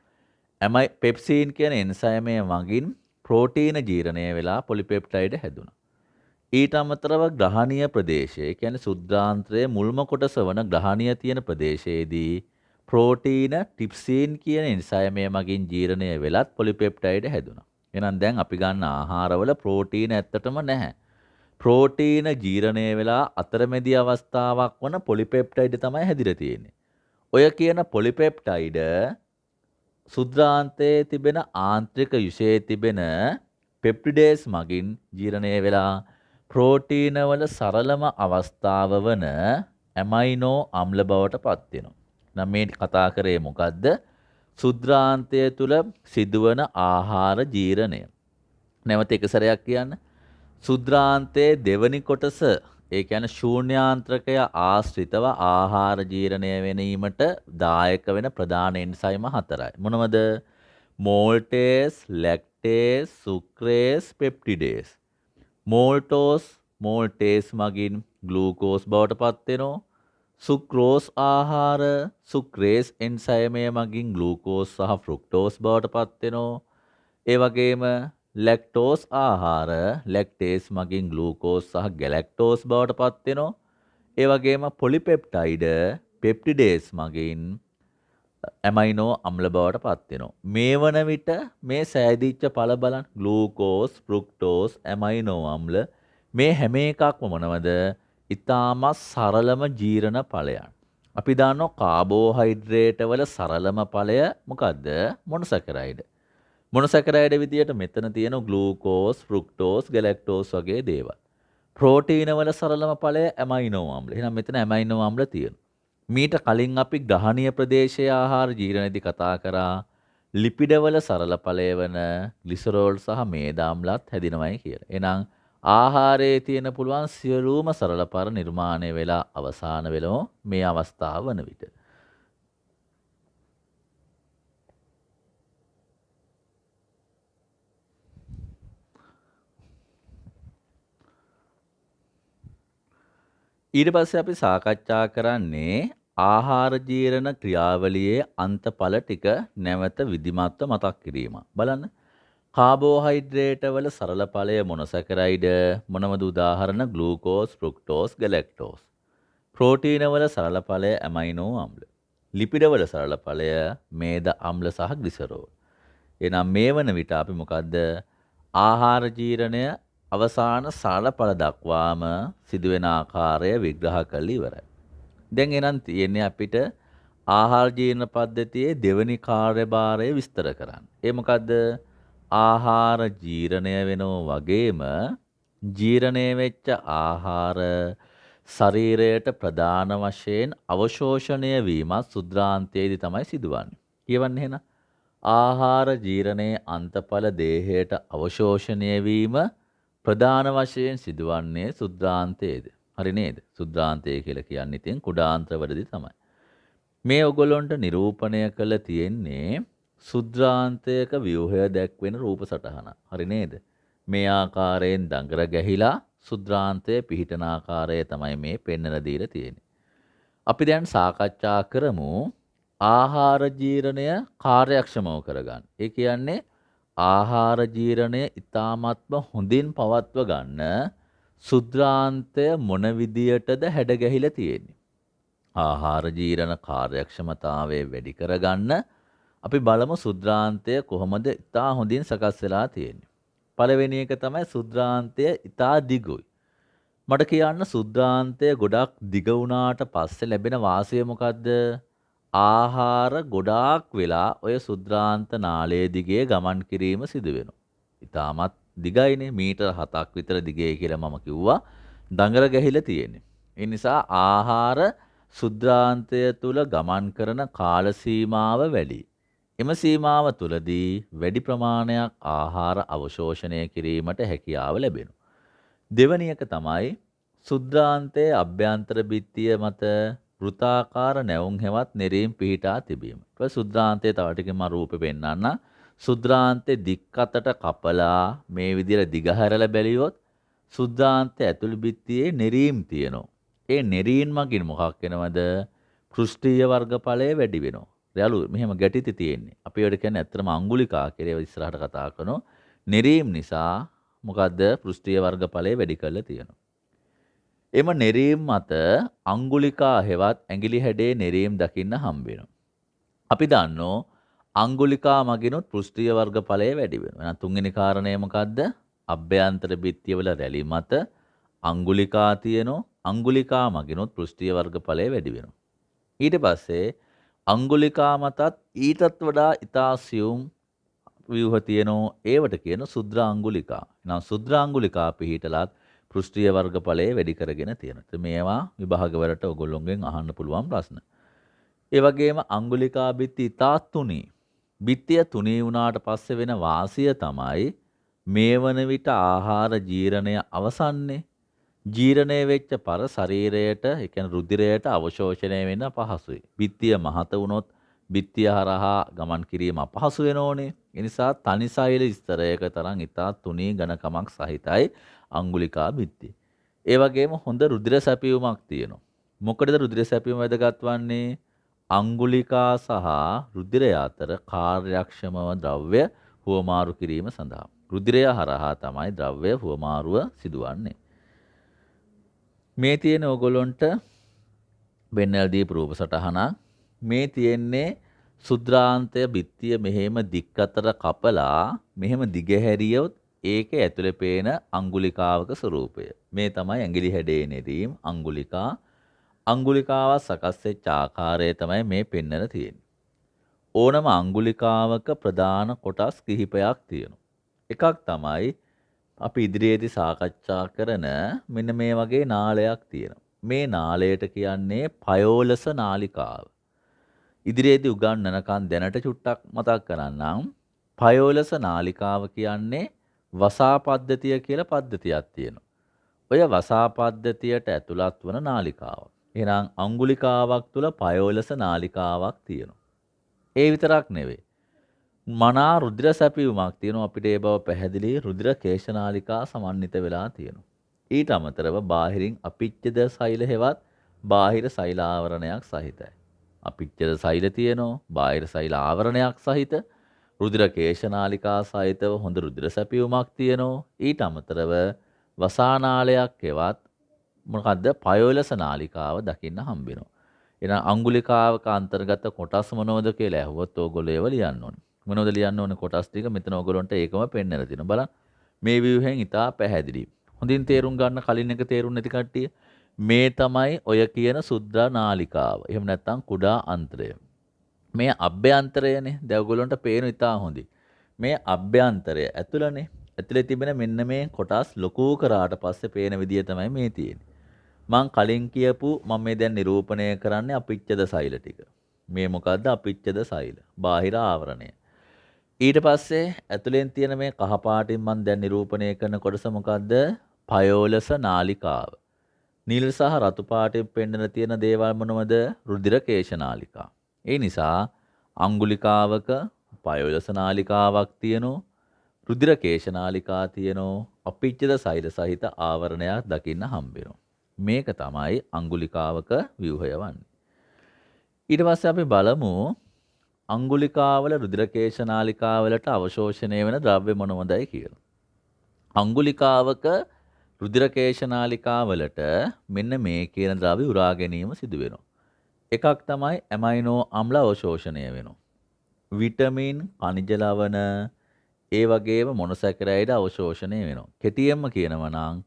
පෙප්සීන් කියන එන්සයිමය මගින් ප්‍රෝටීන ජීරණය වෙලා පොලිපෙප්ටයිඩ් හැදුණා. ඊට අමතරව ග්‍රහණීය ප්‍රදේශය, කියන්නේ සුද්ධාන්ත්‍රයේ මුල්ම කොටස වන ග්‍රහණීය තියෙන ප්‍රදේශයේදී ප්‍රෝටීන ටිප්සීන් කියන එන්සයිමය මගින් ජීරණය වෙලත් පොලිපෙප්ටයිඩ් හැදුණා. එහෙනම් දැන් අපි ගන්න ආහාරවල ප්‍රෝටීන ඇත්තටම නැහැ. ප්‍රෝටීන ජීරණය වෙලා අතරමැදි අවස්ථාවක් වන පොලිපෙප්ටයිඩ් තමයි හැදිලා තියෙන්නේ. ඔය කියන පොලිපෙප්ටයිඩ් සුද්ධාන්තයේ තිබෙන ආන්ත්‍රික යුෂයේ තිබෙන පෙප්ටිඩේස් මගින් ජීරණය වෙලා ප්‍රෝටීන වල සරලම අවස්ථාව වන ඇමයිනෝ අම්ල බවට පත් වෙනවා. නම් මේ කතා කරේ මොකද්ද? සුද්ධාන්තය තුල සිදුවන ආහාර ජීරණය. නැවත එක සැරයක් කියන්න. සුද්ධාන්තයේ දෙවනි කොටස, ඒ කියන්නේ ශූන්‍යාන්ත්‍රකය ආශ්‍රිතව ආහාර ජීරණය වෙනීමට දායක වෙන ප්‍රධාන එන්සයිම හතරයි. මොනවද? මෝල්ටේස්, ලැක්ටේස්, සුක්‍රේස්, පෙප්ටිඩේස්. මෝල්ටේස් මගින් ග්ලූකෝස් බවට පත් වෙනවා. සුක්‍රෝස් ආහාර සුක්‍රේස් එන්සයිමය මගින් ග්ලූකෝස් සහ ෆ්‍රුක්ටෝස් බවට පත් වෙනවා. ඒ වගේම ලැක්ටෝස් ආහාර ලැක්ටේස් මගින් ග්ලූකෝස් සහ ගැලැක්ටෝස් බවට පත් වෙනවා. ඒ වගේම පොලිපෙප්ටයිඩ් පෙප්ටිඩේස් මගින් ඇමයිනෝ අම්ල බවට පත් වෙනවා. මේ වන විට මේ සෑදිච්ච ඵල බලන්න. ග්ලූකෝස්, ෆ්‍රුක්ටෝස්, ඇමයිනෝ අම්ල මේ හැම එකක්ම මොනවද? ඉතාමත් සරලම ජීරණ ඵලයන්. අපි දන්නවා කාබෝහයිඩ්‍රේට් වල සරලම ඵලය මොකද්ද? මොනොසැකරයිඩ්. මොනොසැකරයිඩ් විදියට මෙතන තියෙන ග්ලූකෝස්, ෆ්‍රුක්ටෝස්, ගැලැක්ටෝස් වගේ දේවල්. ප්‍රෝටීන වල සරලම ඵලය ඇමයිනෝ අම්ල. එහෙනම් මෙතන ඇමයිනෝ අම්ල තියෙනවා. මීට කලින් අපි ග්‍රහණීය ප්‍රදේශයේ ආහාර ජීරණයේදී කතා කරා ලිපිඩ වල සරල ඵලය වන ග්ලිසරෝල් සහ මේද අම්ලත් හැදිනවයි කියලා. එහෙනම් ආහාරයේ තියෙන පුළුවන් සියලුම සරල පර නිර්මාණය වෙලා අවසාන වෙලෝ මේ අවස්ථාව වන විට. ඊට පස්සේ අපි සාකච්ඡා කරන්නේ ආහාර ජීරණ ක්‍රියාවලියේ අන්තඵල ටික නැවත විධිමත්ව මතක් කිරීම. බලන්න. කාබෝහයිඩ්‍රේට වල සරල ඵලය මොනොසැකරයිඩ්. මොනවද උදාහරණ? ග්ලූකෝස්, ෆ්‍රුක්ටෝස්, ගැලැක්ටෝස්. ප්‍රෝටීන වල සරල ඵලය ඇමයිනෝ අම්ල. ලිපිඩ වල සරල ඵලය මේද අම්ල සහ ග්ලිසරෝල්. එහෙනම් මේ වන විට අපි මොකද්ද? ආහාර ජීරණය අවසාන සාලඵල දක්වාම සිදුවෙන ආකාරය විග්‍රහ කරලා ඉවරයි. දැන් එහෙනම් තියෙන්නේ අපිට ආහාර ජීර්ණ පද්ධතියේ දෙවෙනි කාර්යභාරය විස්තර කරන්න. ඒ මොකද්ද? ආහාර ජීර්ණය වෙනෝ වගේම ජීර්ණය වෙච්ච ආහාර ශරීරයට ප්‍රධාන වශයෙන් අවශෝෂණය වීමත් සුද්ධාන්තයේදී තමයි සිදුවන්නේ. කියවන්න එහෙනම් ආහාර ජීර්ණයේ අන්තඵල දේහයට අවශෝෂණය වීම ප්‍රධාන වශයෙන් සිදුවන්නේ සුද්ධාන්තයේද? හරි නේද? සුද්ධාන්තය කියලා කියන්නේ ඉතින් කුඩාන්ත්‍රවලදී තමයි. මේ ඔයගොල්ලන්ට නිරූපණය කළ තියෙන්නේ සුද්ධාන්තයක ව්‍යුහය දැක්වෙන රූප සටහන. හරි නේද? මේ ආකාරයෙන් දඟර ගැහිලා සුද්ධාන්තයේ පිහිටන ආකාරය තමයි මේ පෙන්වලා දීලා තියෙන්නේ. අපි දැන් සාකච්ඡා කරමු ආහාර ජීර්ණය කාර්යක්ෂමව කරගන්න. ඒ කියන්නේ ආහාර ජීර්ණය ඊ타මත්ම හොඳින් පවත්ව ගන්න සුද්ධාන්තය මොන විදියටද හැඩ ගැහිලා තියෙන්නේ. ආහාර ජීර්ණ කාර්යක්ෂමතාවය වැඩි කරගන්න අපි බලමු සුද්ධාන්තය කොහොමද ඊටා හොඳින් සකස් වෙලා තියෙන්නේ. පළවෙනි එක තමයි සුද්ධාන්තය ඊටා දිගුයි. මට කියන්න සුද්ධාන්තය ගොඩක් දිග වුණාට පස්සේ ලැබෙන වාසිය මොකද්ද? ආහාර ගොඩාක් වෙලා ඔය සුද්ධාන්ත නාලයේ දිගේ ගමන් කිරීම සිදු වෙනවා. ඊටමත් දිගයිනේ මීටර 7ක් විතර දිගයි කියලා මම කිව්වා. දඟර ගැහිලා තියෙන්නේ. ඒ නිසා ආහාර සුද්ධාන්තය තුල ගමන් කරන කාල සීමාව වැඩි. එම සීමාව තුලදී වැඩි ප්‍රමාණයක් ආහාර අවශෝෂණය කිරීමට හැකියාව ලැබෙනවා. දෙවැනි එක තමයි සුද්ධාන්තයේ අභ්‍යන්තර බිත්තිය මත වෘත්තාකාර නැවුම් හෙවත් නෙරීම් පිහිටා තිබීම. ඒක සුද්ධාන්තයේ තව ටිකකින් මම රූපෙ පෙන්නන්න. සුද්ධාන්තයේ දික් අතට කපලා මේ විදිහට දිගහැරලා බැලියොත් සුද්ධාන්තයේ ඇතුළු බිත්තියේ නෙරීම් තියෙනවා. ඒ නෙරීම් මගින් මොකක් වෙනවද? පෘෂ්ඨීය වර්ගඵලය වැඩි වෙනවා. යාළුවෝ මෙහෙම ගැටිති තියෙන්නේ. අපි ඒකට කියන්නේ ඇත්තටම අංගුලිකා කියලා ඉස්සරහට කතා කරනවා. නෙරීම් නිසා මොකද්ද? පෘෂ්ඨීය වර්ගඵලය වැඩි කරලා තියෙනවා. එම නෙරීම් මත අංගුලිකා හෙවත් ඇඟිලි හැඩේ නෙරීම් දකින්න හම්බ වෙනවා. අපි දන්නෝ අංගුලිකා මගිනුත් පෘෂ්ඨීය වර්ගඵලය වැඩි වෙනවා. එහෙනම් තුන්වෙනි කාරණය මොකද්ද? අභ්‍යන්තර බිත්තියවල රැලි මත අංගුලිකා තියෙනවා. අංගුලිකා මගිනුත් පෘෂ්ඨීය වර්ගඵලය වැඩි වෙනවා. ඊට පස්සේ අංගුලිකා මතත් ඊටත් වඩා ඉතාසියුම් ව්‍යුහ තියෙනවා. ඒවට කියන සුද්ධාංගුලිකා. එහෙනම් සුද්ධාංගුලිකා පිහිටලත් පෘෂ්ඨීය වර්ගඵලය වැඩි කරගෙන තියෙනවා. මේවා විභාගවලට ඔයගොල්ලෝගෙන් අහන්න පුළුවන් ප්‍රශ්න. ඒ වගේම අංගුලිකා බිත්ති ඉතා තුනී. බිත්තිය තුනී වුණාට පස්සේ වෙන වාසිය තමයි මේ වන විට ආහාර ජීර්ණය අවසන්නේ. ජීර්ණය වෙච්ච පර ශරීරයට, ඒ කියන්නේ රුධිරයට අවශෝෂණය වෙන්න පහසුයි. බිත්තිය මහත වුණොත් බිත්තිය හරහා ගමන් කිරීම අපහසු වෙනෝනේ. ඒ නිසා තනි සෛල ස්තරයක තරම් ඉතා තුනී ඝනකමක් සහිතයි අංගුලිකා බිත්තිය. ඒ වගේම හොඳ රුධිර සැපයුමක් තියෙනවා. මොකටද රුධිර සැපයුම වැදගත් වන්නේ? අංගුලිකා සහ රුධිරය අතර කාර්යක්ෂමව ද්‍රව්‍ය හුවමාරු කිරීම සඳහා. රුධිරය හරහා තමයි ද්‍රව්‍ය හුවමාරුව සිදුවන්නේ. මේ තියෙන ඕගොල්ලොන්ට වෙන්නල් දීපු රූප සටහනක්. මේ තියෙන්නේ සුද්ධාන්තය බිත්තිය මෙහෙම දික් අතර කපලා මෙහෙම දිගහැරියොත් ඒකේ ඇතුලේ පේන අංගුලිකාවක ස්වරූපය. මේ තමයි ඇඟිලි හැඩේ නෙරීම් අංගුලිකා. අංගුලිකාව සකස් වෙච්ච ආකාරය තමයි මේ පෙන්වලා තියෙන්නේ. ඕනම අංගුලිකාවක ප්‍රධාන කොටස් කිහිපයක් තියෙනවා. එකක් තමයි අපි ඉදිරියේදී සාකච්ඡා කරන මෙන්න මේ වගේ නාලයක් තියෙනවා. මේ නාලයට කියන්නේ පයෝලස නාලිකාව. ඉදිරියේදී උගන්වනකන් දැනට චුට්ටක් මතක් කරන්නම්. පයෝලස නාලිකාව කියන්නේ වසා පද්ධතිය කියලා පද්ධතියක් තියෙනවා. ඔය වසා පද්ධතියට ඇතුළත් වන නාලිකාවක්. එහෙනම් අංගුලිකාවක් තුල පයෝලස නාලිකාවක් තියෙනවා. ඒ විතරක් නෙවෙයි. මනා රුධිර සැපයුමක් තියෙනවා. අපිට ඒ බව පැහැදිලි රුධිර කේශනාලිකා සමන්විත වෙලා තියෙනවා. ඊට අමතරව බාහිරින් අපිච්ඡද සෛල හෙවත් බාහිර සෛල ආවරණයක් සහිතයි. අපිච්ඡද සෛල තියෙනවා. බාහිර සෛල ආවරණයක් සහිත රුධිර කේශනාලිකා සහිතව හොඳ රුධිර සැපයුමක් තියෙනවා. ඊට අමතරව වසානාලයක් හෙවත් මොකද්ද පයෝලස නාලිකාව දකින්න හම්බ වෙනවා. එහෙනම් අංගුලිකාවක අන්තර්ගත කොටස් මොනවද කියලා ඇහුවොත් ඕගොල්ලෝ ඒව ලියන්න ඕනේ. මොනවද ලියන්න ඕනේ කොටස් ටික මෙතන ඕගොල්ලන්ට ඒකම පෙන්නලා තියෙනවා. බලන්න. මේ ව්‍යුහයෙන් ඉතා පැහැදිලි. හොඳින් තේරුම් ගන්න කලින් එක තේරුම් නැති කට්ටිය. මේ තමයි ඔය කියන සුද්‍රා නාලිකාව. එහෙම නැත්නම් කුඩා අන්ත්‍රය. මේ අභ්‍යන්තරයනේ. දැන් ඔයගොල්ලන්ට පේන ඉතා හොඳයි. මේ අභ්‍යන්තරය ඇතුළනේ. ඇතුලේ තිබෙන මෙන්න මේ කොටස් ලොකු කරාට පස්සේ පේන විදිය තමයි මේ තියෙන්නේ. මං කලින් කියපු මම මේ දැන් නිරූපණය කරන්නේ අපිච්චද සෛල ටික. මේ මොකද්ද අපිච්චද සෛල? බාහිර ආවරණය. ඊට පස්සේ ඇතුලෙන් තියෙන මේ කහ පාටින් මම දැන් නිරූපණය කරන කොටස මොකද්ද? පයෝලස නාලිකාව. නිල් සහ රතු පාටින් පෙන්වන තියෙන දේවල් මොනවද? රුධිර කේශ නාලිකා. ඒ නිසා අංගුලිකාවක පයෝලස නාලිකාවක් තියෙනවා. රුධිර කේශ නාලිකා තියෙනවා. අපිච්චද සෛල සහිත ආවරණයක් දකින්න හම්බ වෙනවා. මේක තමයි අංගුලිකාවක ව්‍යුහය වන්නේ. ඊට පස්සේ අපි බලමු අංගුලිකාවල රුධිරකේශ නාලිකාවලට අවශෝෂණය වෙන ද්‍රව්‍ය මොනවදයි කියලා. අංගුලිකාවක රුධිරකේශ නාලිකාවලට මෙන්න මේ කියන ද්‍රව්‍ය උරා ගැනීම සිදු වෙනවා. එකක් තමයි ඇමයිනෝ අම්ල අවශෝෂණය වෙනවා. විටමින්, khනිජ ලවණ, ඒ වගේම මොනොසැකරයිඩ් අවශෝෂණය වෙනවා. කෙටියෙන්ම කියනවා නම්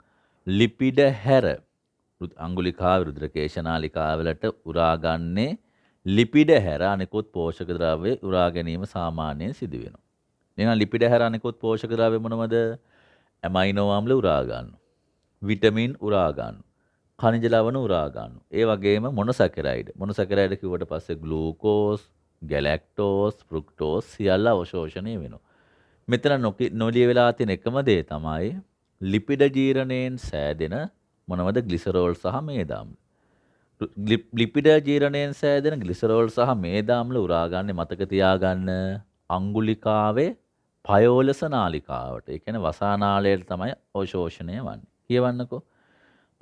ලිපිඩ හැර අංගුලිකාව රුධිරකේශ නාලිකාවලට උරාගන්නේ ලිපිඩ හැර අනිකුත් පෝෂක ද්‍රව්‍ය උරා ගැනීම සාමාන්‍යයෙන් සිදු වෙනවා. එහෙනම් ලිපිඩ හැර අනිකුත් පෝෂක ද්‍රව්‍ය මොනවද? ඇමයිනෝ ආම්ල උරා ගන්නවා. විටමින් උරා ගන්නවා. khනිජ ලවණ උරා ගන්නවා. ඒ වගේම මොනොසැකරයිඩ්. මොනොසැකරයිඩ් කිව්වට පස්සේ ග්ලූකෝස්, ගැලැක්ටෝස්, ෆ්‍රුක්ටෝස් සියල්ල අවශෝෂණය වෙනවා. මෙතන නොලිය වෙලා තියෙන එකම දේ තමයි ලිපිඩ ජීරණයෙන් සෑදෙන මොනවද? ග්ලිසරෝල් සහ මේදාම්ල. ලිපිඩ ජීරණයෙන් සෑදෙන ග්ලිසරෝල් සහ මේදාම්ල උරාගන්නේ මතක තියාගන්න අංගුලිකාවේ පයෝලස නාලිකාවට. ඒ කියන්නේ වසානාලයට තමයි අවශෝෂණය වන්නේ. කියවන්නකෝ.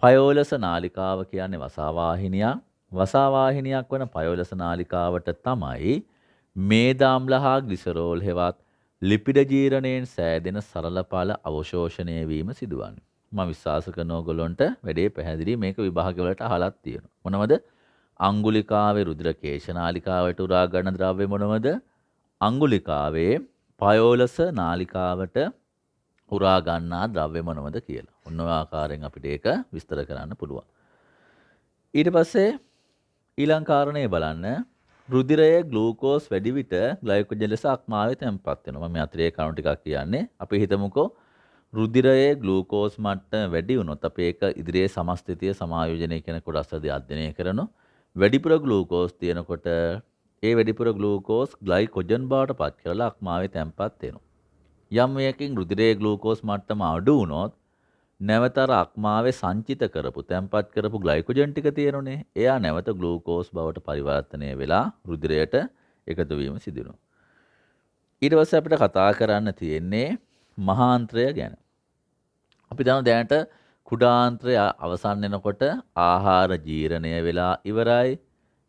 පයෝලස නාලිකාව කියන්නේ වසාවාහිනියක්. වසාවාහිනියක් වන පයෝලස නාලිකාවට තමයි මේදාම්ල හා ග්ලිසරෝල් හෙවත් ලිපිඩ ජීරණයෙන් සෑදෙන සරල ඵල අවශෝෂණය වීම සිදුවන්නේ. මම විශ්වාස කරන ඕගොල්ලන්ට වැඩේ පැහැදිලි. මේක විභාග වලට අහලත් තියෙනවා. මොනවද? අංගුලිකාවේ රුධිර කේශ නාලිකාවට උරා ගන්න ද්‍රව්‍ය මොනවද? අංගුලිකාවේ පයෝලස නාලිකාවට උරා ගන්නා ද්‍රව්‍ය මොනවද කියලා. ඔන්න ඔය ආකාරයෙන් අපිට ඒක විස්තර කරන්න පුළුවන්. ඊට පස්සේ ඊළඟ කාරණේ බලන්න. රුධිරයේ ග්ලූකෝස් වැඩි විට ග්ලයිකෝජන් ලෙස අක්මාවේ තැන්පත් වෙනවා. මම අතිරේ කරුණු ටිකක් කියන්නේ. අපි හිතමුකෝ රුධිරයේ ග්ලූකෝස් මට්ටම වැඩි වුණොත් අපි ඒක ඉදිරියේ සමස්ථිතිය සමායෝජනය කියන කොටසදී අධ්‍යයනය කරනවා. වැඩිපුර ග්ලූකෝස් තියෙනකොට ඒ වැඩිපුර ග්ලූකෝස් ග්ලයිකෝජන් බවට පත් කරලා අක්මාවේ තැන්පත් වෙනවා. යම් වේයකින් රුධිරයේ ග්ලූකෝස් මට්ටම අඩු වුණොත් නැවත අක්මාවේ සංචිත කරපු තැන්පත් කරපු ග්ලයිකෝජන් ටික තියෙනුනේ. එයා නැවත ග්ලූකෝස් බවට පරිවර්තනය වෙලා රුධිරයට එකතු වීම සිදු වෙනවා. ඊට පස්සේ අපිට කතා කරන්න තියෙන්නේ මහාන්ත්‍රය ගැන. අපි දන්නවා දැනට කුඩාන්ත්‍රය අවසන් වෙනකොට ආහාර ජීර්ණය වෙලා ඉවරයි.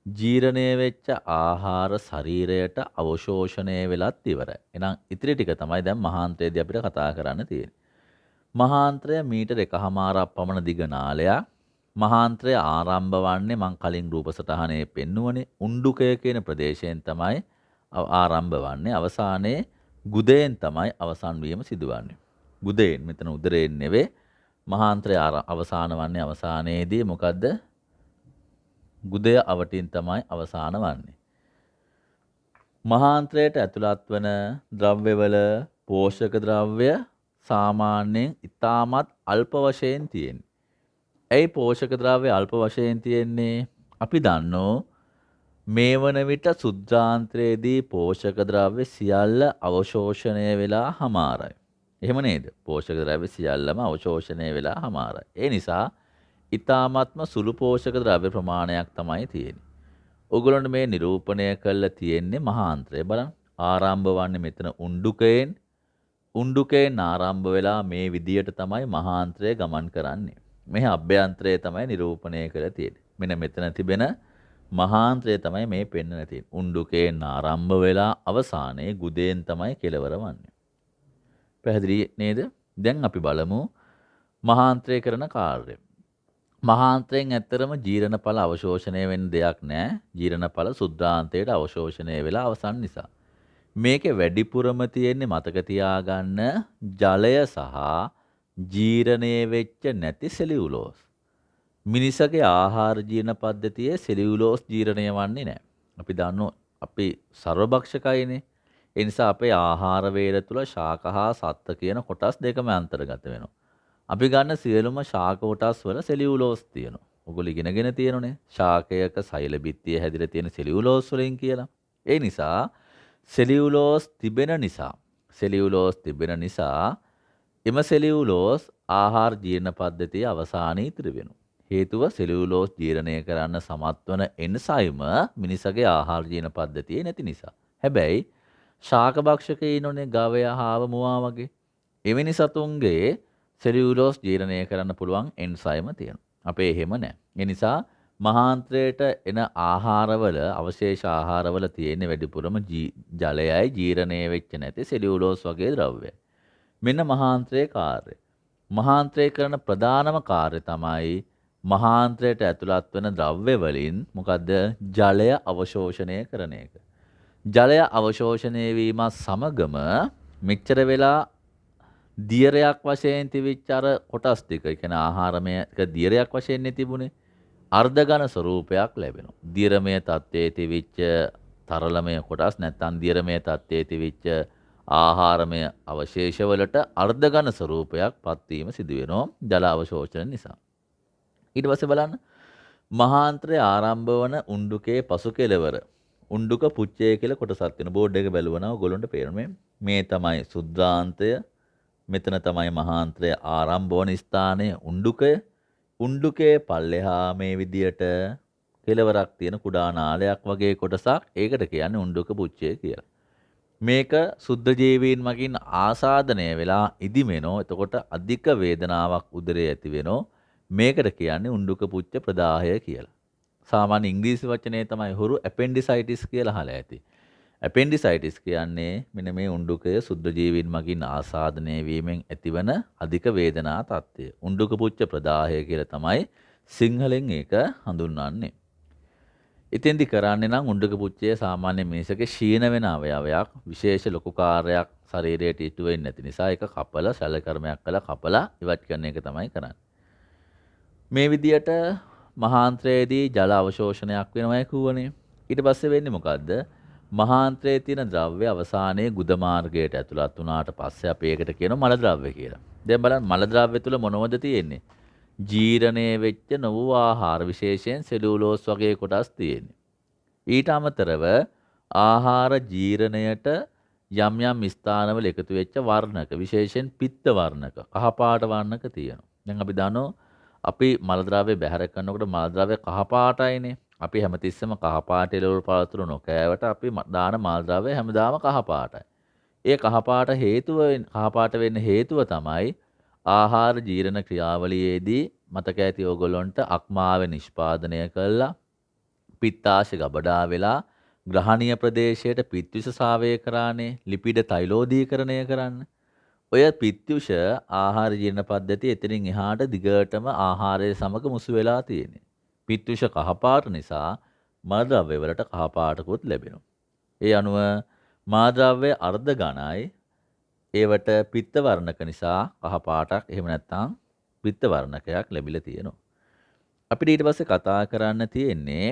ජීර්ණය වෙච්ච ආහාර ශරීරයට අවශෝෂණය වෙලත් ඉවරයි. එහෙනම් ඉතිරි ටික තමයි දැන් මහාන්ත්‍රයේදී අපිට කතා කරන්න තියෙන්නේ. මහාන්ත්‍රය මීටර 1.5ක් පමණ දිග නාලයක්. මහාන්ත්‍රය ආරම්භ වන්නේ මං කලින් රූප සටහනේ පෙන්නුවනේ උණ්ඩුකය කියන ප්‍රදේශයෙන් තමයි ආරම්භ වන්නේ. අවසානයේ ගුදයෙන් තමයි අවසන් වීම සිදුවන්නේ. ගුදයෙන් මෙතන උදරයෙන් නෙවෙයි. මහාන්ත්‍රය අවසාන වන්නේ අවසානයේදී මොකද්ද? ගුදය අවටින් තමයි අවසාන වන්නේ. මහාන්ත්‍රයට ඇතුළත් වන ද්‍රව්‍යවල පෝෂක ද්‍රව්‍ය සාමාන්‍යයෙන් ඉතාමත් අල්ප වශයෙන් තියෙන්නේ. ඇයි පෝෂක ද්‍රව්‍ය අල්ප වශයෙන් තියෙන්නේ? අපි දන්නෝ මේ වන විට සුද්ධාන්ත්‍රයේදී පෝෂක ද්‍රව්‍ය සියල්ල අවශෝෂණය වෙලා හමාරයි. එහෙම නේද? පෝෂක ද්‍රව්‍ය සියල්ලම අවශෝෂණය වෙලා හමාරයි. ඒ නිසා ඉතාමත්ම සුළු පෝෂක ද්‍රව්‍ය ප්‍රමාණයක් තමයි තියෙන්නේ. ඔයගොල්ලන්ට මේ නිරූපණය කරලා තියෙන්නේ මහාන්ත්‍රය බලන්න. ආරම්භ වන්නේ මෙතන උණ්ඩුකයෙන්. උණ්ඩුකයෙන් ආරම්භ වෙලා මේ විදියට තමයි මහාන්ත්‍රය ගමන් කරන්නේ. මේ අභ්‍යන්තරය තමයි නිරූපණය කරලා තියෙන්නේ. මෙන්න මෙතන තිබෙන මහාන්ත්‍රය තමයි මේ පෙන්වන්න තියෙන්නේ. උණ්ඩුකයෙන් ආරම්භ වෙලා අවසානයේ ගුදයෙන් තමයි කෙලවර වන්නේ. පැහැදිලි නේද? දැන් අපි බලමු මහාන්ත්‍රය කරන කාර්යය. මහාන්ත්‍රයෙන් ඇත්තරම ජීර්ණඵල අවශෝෂණය වෙන්න දෙයක් නැහැ. ජීර්ණඵල සුද්ධාන්තයට අවශෝෂණය වෙලා අවසන් නිසා. මේකේ වැඩිපුරම තියෙන්නේ මතක තියාගන්න ජලය සහ ජීර්ණය වෙච්ච නැති සෙලියුලෝස්. මිනිසගේ ආහාර ජීර්ණ පද්ධතියේ සෙලියුලෝස් ජීර්ණය වන්නේ නැහැ. අපි දන්නවා අපි සර්වභක්ෂකයිනේ. ඒ නිසා අපේ ආහාර වේල තුල ශාක හා සත්ත්ව කියන කොටස් දෙකම අන්තර්ගත වෙනවා. අපි ගන්න සියලුම ශාක කොටස් වල සෙලියුලෝස් තියෙනවා. ඔයගොල්ලෝ ඉගෙනගෙන තියෙනනේ ශාකයක සෛල බිත්තියේ හැදිලා තියෙන සෙලියුලෝස් වලින් කියලා. ඒ නිසා සෙලියුලෝස් තිබෙන නිසා එම සෙලියුලෝස් ආහාර ජීර්ණ පද්ධතියේ අවසානයේ ඉතිරි වෙනවා. හේතුව සෙලියුලෝස් ජීර්ණය කරන්න සමත් වන එන්සයිම මිනිසගේ ආහාර ජීර්ණ පද්ධතියේ නැති නිසා. හැබැයි ශාක භක්ෂකේ ඉන්නෝනේ ගවයා හාව මුවා වගේ. එවැනි සතුන්ගේ සෙලියුලෝස් ජීර්ණය කරන්න පුළුවන් එන්සයිම තියෙනවා. අපේ එහෙම නැහැ. ඒ නිසා මහාන්ත්‍රයට එන ආහාරවල අවශේෂ ආහාරවල තියෙන වැඩිපුරම ජලයයි ජීර්ණය වෙච්ච නැති සෙලියුලෝස් වගේ ද්‍රව්‍යයි. මෙන්න මහාන්ත්‍රයේ කාර්යය. මහාන්ත්‍රය කරන ප්‍රධානම කාර්යය තමයි මහාන්ත්‍රයට ඇතුළත් වෙන ද්‍රව්‍ය වලින් මොකද්ද ජලය අවශෝෂණය කරන එක. ජලය අවශෝෂණය වීමත් සමගම මෙච්චර වෙලා දියරයක් වශයෙන් තිබිච්ච අර කොටස් ටික, ඒ කියන්නේ ආහාරමයක දියරයක් වශයෙන් තිබුණේ අර්ධඝන ස්වරූපයක් ලැබෙනවා. දියරමය තත්ත්වයේ තිබිච්ච තරලමය කොටස් නැත්නම් දියරමය තත්ත්වයේ තිබිච්ච ආහාරමය අවශේෂවලට අර්ධඝන ස්වරූපයක් පත්වීම සිදු වෙනවා ජල අවශෝෂණ නිසා. ඊට පස්සේ බලන්න මහාන්ත්‍රයේ ආරම්භ වන උණ්ඩුකයේ පසු කෙළවර උණ්ඩුක පුච්චය කියලා කොටසක් තියෙන බෝඩ් එක බැලුවනම් ඔයගොල්ලන්ට පේනවා මේ තමයි සුද්ධාන්තය, මෙතන තමයි මහාන්ත්‍රයේ ආරම්භ වන ස්ථානය උණ්ඩුකය. උණ්ඩුකයේ පල්ලෙහා මේ විදියට කෙළවරක් තියෙන කුඩා නාලයක් වගේ කොටසක්, ඒකට කියන්නේ උණ්ඩුක පුච්චය කියලා. මේක සුද්ධ ජීවීන් මගින් ආසාදනය වෙලා ඉදිමෙනෝ. එතකොට අධික වේදනාවක් උදරයේ ඇති වෙනෝ. මේකට කියන්නේ උණ්ඩුක පුච්ච ප්‍රදාහය කියලා. සාමාන්‍ය ඉංග්‍රීසි වචනේ තමයි හුරු ඇපෙන්ඩිසයිටිස් කියලා අහලා ඇති. ඇපෙන්ඩිසයිටිස් කියන්නේ මෙන්න මේ උණ්ඩුකය සුද්ධ ජීවීන් මගින් ආසාදනය වීමෙන් ඇතිවන අධික වේදනා තත්ත්වය. උණ්ඩුක පුච්ච ප්‍රදාහය කියලා තමයි සිංහලෙන් ඒක හඳුන්වන්නේ. ඉතින්දි කරන්නේ නම් උණ්ඩුක පුච්චය සාමාන්‍ය මිනිසකේ ශීන වෙන අවයවයක්. විශේෂ ලොකු කාර්යයක් ශරීරයට ඉටු වෙන්නේ නැති නිසා ඒක කපලා ශල්‍ය කර්මයක් කළා කපලා ඉවත් කරන එක තමයි කරන්නේ. මේ විදියට මහාන්ත්‍රයේදී ජල අවශෝෂණයක් වෙනවා කියුවනේ. ඊට පස්සේ වෙන්නේ මොකද්ද? මහාන්ත්‍රයේ තියෙන ද්‍රව්‍ය අවසානයේ ගුද මාර්ගයට ඇතුළත් වුණාට පස්සේ අපි ඒකට කියනවා මල ද්‍රව්‍ය කියලා. දැන් බලන්න මල ද්‍රව්‍ය තුල මොනවද තියෙන්නේ? ජීර්ණය වෙච්ච නොවූ ආහාර, විශේෂයෙන් සෙලුලෝස් වගේ කොටස් තියෙන්නේ. ඊට අමතරව ආහාර ජීර්ණයට යම් යම් ස්ථානවල එකතු වෙච්ච වර්ණක, විශේෂයෙන් පිත්ත වර්ණක, කහපාට වර්ණක තියෙනවා. දැන් අපි දන්නවා අපි මල ද්‍රව්‍ය බැහැර කරනකොට මල ද්‍රව්‍ය කහපාටයිනේ. අපි හැමතිස්සෙම කහපාට එළවලු පළතුරු නොකෑවට අපි දාන මල් ද්‍රව්‍ය හැමදාම කහපාටයි. ඒ කහපාට වෙන්න හේතුව තමයි ආහාර ජීර්ණ ක්‍රියාවලියේදී මතක ඇති ඕගොල්ලන්ට අක්මාවේ නිෂ්පාදනය කළා පිත්තාශය ගබඩා වෙලා ග්‍රහණීය ප්‍රදේශයට පිත්විෂ සාවය කරානේ ලිපිඩ තෛලෝදීකරණය කරන්න. ඔය පිත්විෂ ආහාර ජීර්ණ පද්ධතිය එතනින් එහාට දිගටම ආහාරය සමග මුසු වෙලා තියෙන්නේ. පිත්විෂ කහපාට නිසා මලද්‍රව්‍ය වලට කහපාටකුත් ලැබෙනවා. ඒ අනුව මාද්‍රව්‍ය අර්ධ ඝනයි. ඒවට පිත්ත වර්ණක නිසා කහපාටක්, එහෙම නැත්නම් පිත්ත වර්ණකයක් ලැබිලා තියෙනවා. අපිට ඊට පස්සේ කතා කරන්න තියෙන්නේ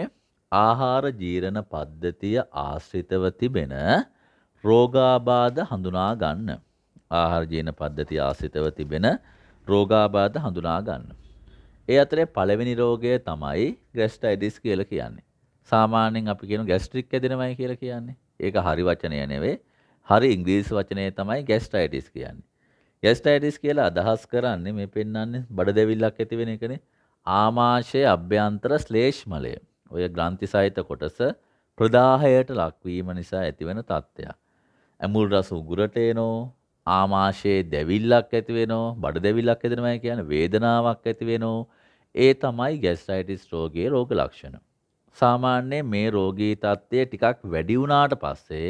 ආහාර ජීර්ණ පද්ධතිය ආශ්‍රිතව තිබෙන රෝගාබාධ හඳුනා ගන්න. ආහාර ජීර්ණ පද්ධතිය ආශ්‍රිතව තිබෙන රෝගාබාධ හඳුනා ගන්න. ඒ අතරේ පළවෙනි රෝගය තමයි ගෑස්ට්‍රයිටිස් කියලා කියන්නේ. සාමාන්‍යයෙන් අපි කියන ગેස්ට්‍රික් හැදෙනවයි කියලා කියන්නේ. ඒක හරි වචනය නෙවෙයි. හරි ඉංග්‍රීසි වචනය තමයි ગેස්ට්‍රයිටිස් කියන්නේ. ગેස්ට්‍රයිටිස් කියලා අදහස් කරන්නේ මේ පෙන්වන්නේ බඩ දැවිල්ලක් ඇති වෙන එකනේ. ආමාශයේ අභ්‍යන්තර ශ්ලේෂ්මලය. ඔය ග්‍රන්ථි සහිත කොටස ප්‍රදාහයට ලක්වීම නිසා ඇතිවන තත්ත්වයක්. ඇඹුල් රස උගුරට එනෝ, ආමාශයේ දැවිල්ලක් ඇති වෙනෝ, බඩ දැවිල්ලක් හැදෙනවා කියන්නේ වේදනාවක් ඇති වෙනෝ. ඒ තමයි ગેස්ට්‍රයිටිස් රෝගයේ රෝග ලක්ෂණ. සාමාන්‍යයෙන් මේ රෝගී තත්ත්වය ටිකක් වැඩි වුණාට පස්සේ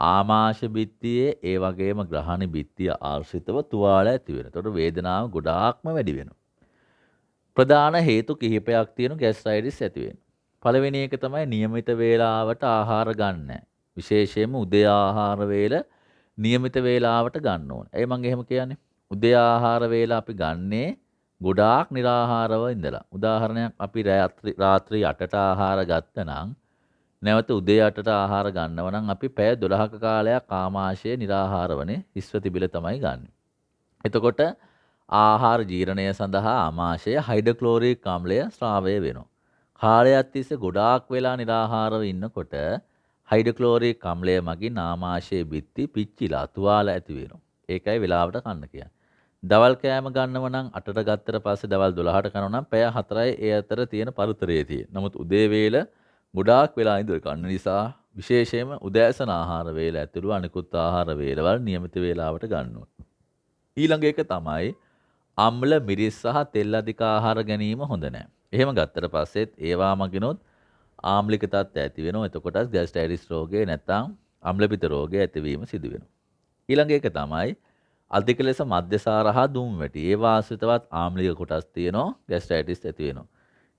ආමාශය බිත්තියේ ඒ වගේම ග්‍රහණ බිත්තිය ආශ්‍රිතව තුවාල ඇති වෙනවා. ඒතකොට වේදනාව ගොඩාක්ම වැඩි වෙනවා. ප්‍රධාන හේතු කිහිපයක් තියෙන ગેස්ට්‍රයිටිස් ඇති වෙන්න. පළවෙනි එක තමයි નિયમિત වේලාවට ආහාර ගන්න. විශේෂයෙන්ම උදේ ආහාර වේල નિયમિත වේලාවට ගන්න ඕනේ. මම එහෙම කියන්නේ. උදේ ආහාර වේල අපි ගන්නේ ගොඩාක් निराහාරව ඉඳලා. උදාහරණයක් අපි රාත්‍රී 8ට ආහාර ගත්තනම් නැවත උදේ 8ට ආහාර ගන්නව නම් අපි පැය 12ක කාලයක් ආමාශය निराහාරවනේ හිස්ව තිබිලා තමයි ගන්න. එතකොට ආහාර ජීර්ණය සඳහා ආමාශය හයිඩ්‍රොක්ලෝරික් ආම්ලය ස්‍රාවය වෙනවා. කාලයක් තිස්සේ ගොඩාක් වෙලා निराහාරව ඉන්නකොට හයිඩ්‍රොක්ලෝරික් ආම්ලය මගින් ආමාශයේ බිත්ති පිච්චිලා තුවාල ඇති වෙනවා. ඒකයි වෙලාවට කන්න කියන්නේ. දවල් කෑම ගන්නව නම් 8ට ගත්තට පස්සේ දවල් 12ට කනවා නම් පැය 4යි ඒ අතර තියෙන පරතරය තියෙන. නමුත් උදේ වේල ගොඩාක් වෙලා ඉඳලා කන්න නිසා විශේෂයෙන්ම උදෑසන ආහාර වේල ඇතුළු අනිකුත් ආහාර වේලවල් નિયમિત වේලාවට ගන්න ඕනේ. ඊළඟ එක තමයි අම්ල මිරිස් සහ තෙල් අධික ආහාර ගැනීම හොඳ නැහැ. එහෙම ගත්තට පස්සෙත් ඒවා මගිනොත් ආම්ලික තත්ත්වය ඇති වෙනවා. එතකොටත් ગેස්ට්‍රයිටිස් රෝගය නැත්නම් අම්ලපිත රෝගය ඇතිවීම සිදු වෙනවා. ඊළඟ එක තමයි අධික ලෙස මද්යසාර හා දුම් වැටි. ඒ වාසිතවත් ආම්ලික කොටස් තියෙනවා ગેස්ට්‍රයිටිස් ඇති වෙනවා.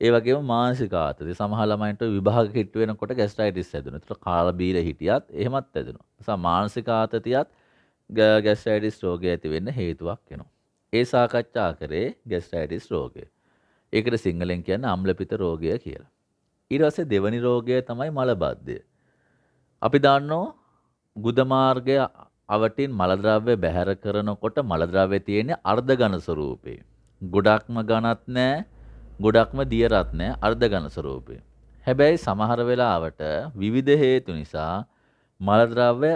ඒ වගේම මානසික ආතතිය. සමහර ළමයින්ට විභාග කිට්ටු වෙනකොට ગેස්ට්‍රයිටිස් හැදෙනවා. ඒතර කාලා බීලා හිටියත් එහෙමත් හැදෙනවා. නිසා මානසික ආතතියත් ગેස්ට්‍රයිටිස් රෝගය ඇති වෙන්න හේතුවක් වෙනවා. ඒ සාකච්ඡා කරේ ગેස්ට්‍රයිටිස් රෝගය. ඒකට සිංහලෙන් කියන්නේ අම්ලපිත රෝගය කියලා. ඊට පස්සේ දෙවනි රෝගය තමයි මලබද්ධය. අපි දන්නවා ගුද මාර්ගය අවටින් මල ද්‍රව්‍ය බැහැර කරනකොට මල ද්‍රව්‍ය තියෙන්නේ අර්ධ ඝන ස්වරූපේ. ගොඩක්ම ඝනත් නැහැ, ගොඩක්ම දියරත් නැහැ, අර්ධ ඝන ස්වරූපේ. හැබැයි සමහර වෙලාවට විවිධ හේතු නිසා මල ද්‍රව්‍ය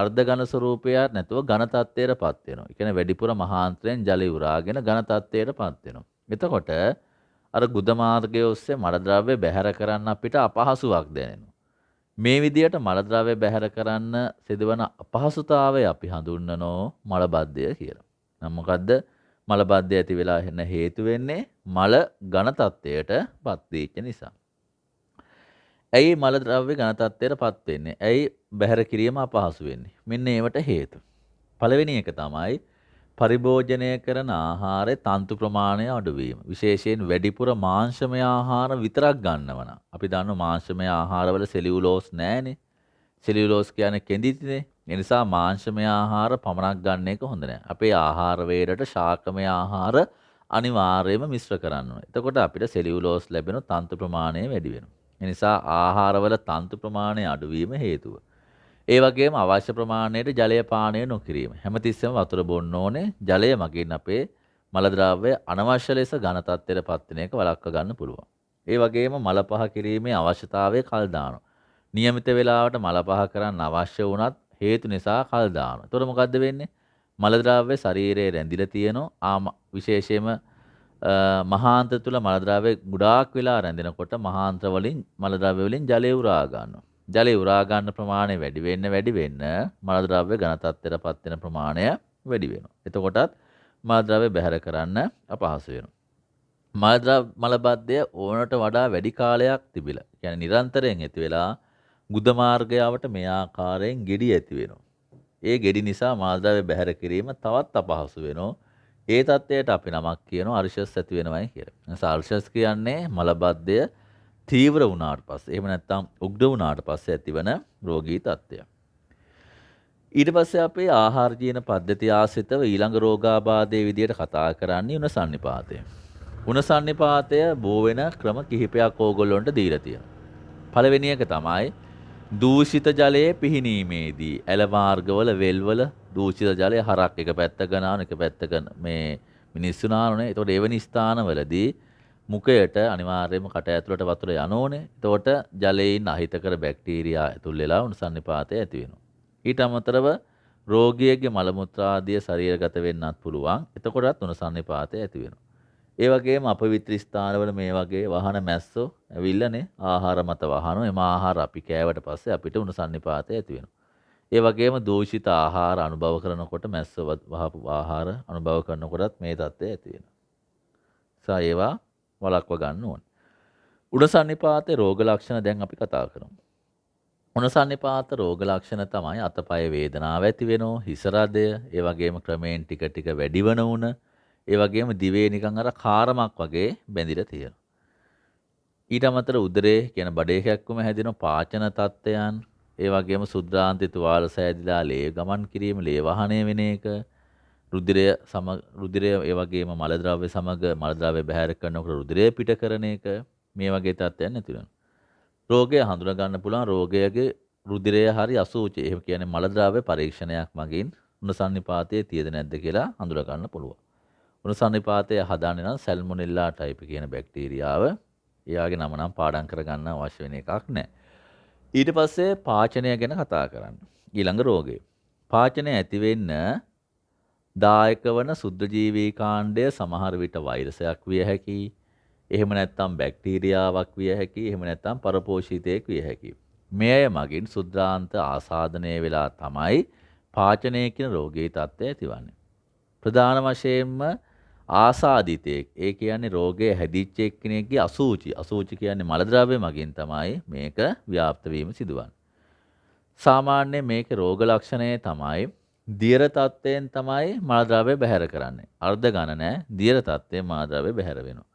අර්ධ ඝන ස්වරූපයක් නැතුව ඝන තත්ත්වයටපත් වෙනවා. ඒ කියන්නේ වැඩිපුර මහාන්තරයෙන් ජලය උරාගෙන ඝන තත්ත්වයටපත් වෙනවා. එතකොට අර ගුද මාර්ගය ඔස්සේ මල ද්‍රව්‍ය බැහැර කරන්න අපිට අපහසුාවක් දැනෙනවා. මේ විදියට මල ද්‍රව්‍ය බැහැර කරන්න සිදුවන අපහසුතාවය අපි හඳුන්වනෝ මලබද්ධය කියලා. නම් මොකද්ද? මලබද්ධය ඇති වෙලා එන්න හේතු වෙන්නේ මල ඝන තත්ත්වයටපත් වෙච්ච නිසා. ඇයි මල ද්‍රව්‍ය ඝන තත්ත්වයටපත් වෙන්නේ? ඇයි බැහැර කිරීම අපහසු වෙන්නේ? මෙන්න ඒවට හේතු. පළවෙනි එක තමයි පරිභෝජනය කරන ආහාරයේ තන්තු ප්‍රමාණය අඩුවීම. විශේෂයෙන් වැඩිපුර මාංශමය ආහාර විතරක් ගන්නව නම්. අපි දන්නවා මාංශමය ආහාරවල සෙලියුලෝස් නැහැනේ. සෙලියුලෝස් කියන්නේ කෙඳිතිනේ. ඒ නිසා මාංශමය ආහාර පමණක් ගන්න එක හොඳ නැහැ. අපේ ආහාර වේලට ශාකමය ආහාර අනිවාර්යයෙන්ම මිශ්‍ර කරන්න ඕනේ. එතකොට අපිට සෙලියුලෝස් ලැබෙන තන්තු ප්‍රමාණය වැඩි වෙනවා. ඒ නිසා ආහාරවල තන්තු ප්‍රමාණය අඩුවීම හේතුව. ඒ වගේම අවශ්‍ය ප්‍රමාණයට ජලය පානය නොකිරීම. හැමතිස්සෙම වතුර බොන්න ඕනේ. ජලය මගින් අපේ මල ද්‍රව්‍ය අනවශ්‍ය ලෙස ඝන තත්ත්වයට පත් වෙන එක වළක්වා ගන්න පුළුවන්. ඒ වගේම මල පහ කිරීමේ අවශ්‍යතාවය කල් දානවා. નિયમિત වේලාවට මල පහ කරන්න අවශ්‍ය වුණත් හේතු නිසා කල් දානවා. එතකොට මොකද්ද වෙන්නේ? මල ද්‍රව්‍ය ශරීරයේ රැඳිලා තියෙනවා. විශේෂයෙන්ම මහාන්ත්‍ර තුල මල ද්‍රව්‍ය ගොඩාක් වෙලා රැඳෙනකොට මහාන්ත්‍ර වලින් මල ද්‍රව්‍ය වලින් ජලය උරා ගන්නවා. ජලය උරා ගන්න ප්‍රමාණය වැඩි වෙන්න මල ද්‍රව්‍ය ඝන තත්ත්වයටපත් වෙන ප්‍රමාණය වැඩි වෙනවා. එතකොටත් මල ද්‍රව්‍ය බැහැර කරන්න අපහසු වෙනවා. මලබද්ධය ඕනට වඩා වැඩි කාලයක් තිබිලා. කියන්නේ නිරන්තරයෙන් ඇති වෙලා ගුද මාර්ගයට මේ ආකාරයෙන් ගෙඩි ඇති වෙනවා. ඒ ගෙඩි නිසා මල ද්‍රව්‍ය බැහැර කිරීම තවත් අපහසු වෙනවා. ඒ තත්ත්වයට අපි නමක් කියනවා අර්ශස් ඇති වෙනවයි කියලා. නිසා අර්ශස් කියන්නේ මලබද්ධය තීව්‍ර වුණාට පස්සේ එහෙම නැත්නම් උග්‍ර වුණාට පස්සේ ඇතිවන රෝගී තත්ත්වයක්. ඊට පස්සේ අපේ ආහාර ජීවන පද්ධතිය ආශ්‍රිතව ඊළඟ රෝගාබාධයේ විදියට කතා කරන්නේ උණ සන්නිපාතය. උණ සන්නිපාතය බෝ වෙන ක්‍රම කිහිපයක් ඕගොල්ලොන්ට දීලා තියෙනවා. පළවෙනි එක තමයි දූෂිත ජලයේ පිහිනීමේදී ඇල මාර්ගවල වෙල්වල දූෂිත ජලය හරක් එක පැත්තක නාන එක පැත්තක මේ මිනිස්සු නානනේ. ඒතකොට එවැනි ස්ථානවලදී මුඛයට අනිවාර්යයෙන්ම කට ඇතුළට වතුර යනෝනේ. එතකොට ජලයෙන් අහිතකර බැක්ටීරියා ඇතුල් වෙලා උණු සන්නිපාතය ඇති වෙනවා. ඊට අමතරව රෝගියෙක්ගේ මල මුත්‍රා ආදිය ශරීරගත වෙන්නත් පුළුවන්. එතකොටත් උණු සන්නිපාතය ඇති වෙනවා. ඒ වගේම අපවිත්‍ර ස්ථානවල මේ වගේ වහන මැස්සෝ ඇවිල්ලානේ ආහාර මත වහනවා. එම ආහාර අපි කෑවට පස්සේ අපිට උණු සන්නිපාතය ඇති වෙනවා. ඒ වගේම දූෂිත ආහාර අනුභව කරනකොට මැස්සෝ වහපු ආහාර අනුභව කරනකොටත් මේ තත්ත්වය ඇති වෙනවා. ඒවා වළක්ව ගන්න ඕනේ. උණ සන්නිපාතේ රෝග ලක්ෂණ දැන් අපි කතා කරමු. උණ සන්නිපාත රෝග ලක්ෂණ තමයි අතපය වේදනාව ඇති වෙනවා, හිස රදය, ඒ වගේම ක්‍රමයෙන් ටික ටික වැඩිවන උණ, ඒ වගේම දිවේ නිකන් අර කාරමක් වගේ බැඳිලා තියෙනවා. ඊට අමතරව උදරේ කියන බඩේ කැක්කුම හැදෙන පාචන තත්ත්වයන්, ඒ වගේම සුද්‍රාන්තේ තුවාල සෑදිලා ලේ ගමන් කිරීම, ලේ වහනය වෙන එක, රුධිරය ඒ වගේම මල ද්‍රව්‍ය සමග මල ද්‍රව්‍ය බැහැර කරනකොට රුධිරය පිට කරන එක මේ වගේ තත්ත්වයන් ඇති වෙනවා. රෝගය හඳුනා ගන්න පුළුවන් රෝගයේ රුධිරය හරි අසුචි. එහෙම කියන්නේ මල ද්‍රව්‍ය පරීක්ෂණයක් මගින් උණ සන්නිපාතයේ තියද නැද්ද කියලා හඳුනා ගන්න පුළුවන්. උණ සන්නිපාතය හදාන්නේ නම් සැල්මොනෙල්ලා ටයිප් කියන බැක්ටීරියාව. එයාගේ නම නම් පාඩම් කරගන්න අවශ්‍ය වෙන එකක් නැහැ. ඊට පස්සේ පාචනය ගැන කතා කරන්න. ඊළඟ රෝගය. පාචනය ඇති වෙන්න දායක වන සුද්ධජීවී කාණ්ඩය සමහර විට වෛරසයක් විය හැකියි. එහෙම නැත්නම් බැක්ටීරියාවක් විය හැකියි. එහෙම නැත්නම් පරපෝෂිතයක් විය හැකියි. මේ අය මගින් සුද්‍රාන්ත ආසාදනය වෙලා තමයි පාචනය කියන රෝගී තත්ත්වය ඇතිවන්නේ. ප්‍රධාන වශයෙන්ම ආසාදිතයෙක්, ඒ කියන්නේ රෝගය හැදිච්ච එක්කෙනෙක්ගේ අසූචි කියන්නේ මල ද්‍රව්‍ය මගින් තමයි මේක ව්‍යාප්ත වීම සිදුවන්නේ. සාමාන්‍යයෙන් මේකේ රෝග ලක්ෂණය තමයි දියර තත්ත්වයෙන් තමයි මල ද්‍රව්‍ය බැහැර කරන්නේ. අර්ධ ගණන දියර තත්ත්වයෙන් මල ද්‍රව්‍ය බැහැර වෙනවා.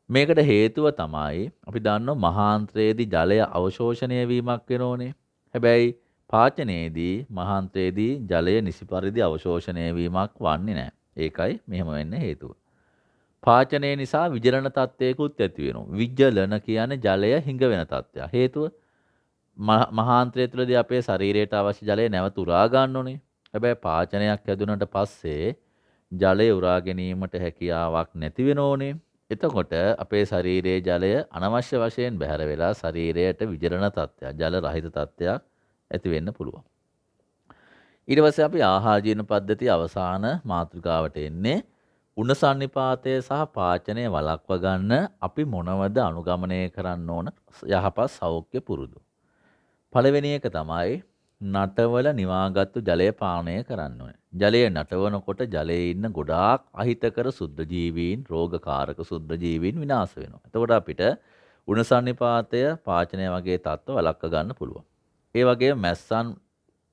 මේකට හේතුව තමයි අපි දන්නවා මහාන්ත්‍රයේදී ජලය අවශෝෂණය වීමක් වෙනෝනේ. හැබැයි පාචනයේදී මහාන්ත්‍රයේදී ජලය නිසි පරිදි අවශෝෂණය වීමක් වන්නේ නැහැ. ඒකයි මෙහෙම වෙන්න හේතුව. පාචනය නිසා විජලන තත්ත්වයකුත් ඇති වෙනවා. විජලන කියන්නේ ජලය හිඟ වෙන තත්ත්වයක්. හේතුව මහාන්ත්‍රය තුළදී අපේ ශරීරයට අවශ්‍ය ජලය නැවත උරා ගන්න ඕනේ. හැබැයි පාචනයක් ඇදුනට පස්සේ ජලය උරා ගැනීමට හැකියාවක් නැති වෙනෝනේ. එතකොට අපේ ශරීරයේ ජලය අනවශ්‍ය වශයෙන් බැහැර වෙලා ශරීරයට විජලන තත්ත්වයක්, ජල රහිත තත්ත්වයක් ඇති වෙන්න පුළුවන්. ඊට පස්සේ අපි ආහාර ජීර්ණ පද්ධතිය අවසාන මාතෘකාවට එන්නේ. උණ සන්නිපාතය සහ පාචනය වළක්වා ගන්න අපි මොනවද අනුගමනය කරන්න ඕන යහපත් සෞඛ්‍ය පුරුදු. පළවෙනි එක තමයි නටවල නිවාගත්තු ජලය පානය කරන්න ඕනේ. ජලය නටවනකොට ජලයේ ඉන්න ගොඩාක් අහිතකර සුද්ධජීවීන්, රෝගකාරක සුද්ධජීවීන් විනාශ වෙනවා. එතකොට අපිට උණ සන්නිපාතය, පාචනය වගේ තත්ත්ව වළක්වා ගන්න පුළුවන්. ඒ වගේම මැස්සන්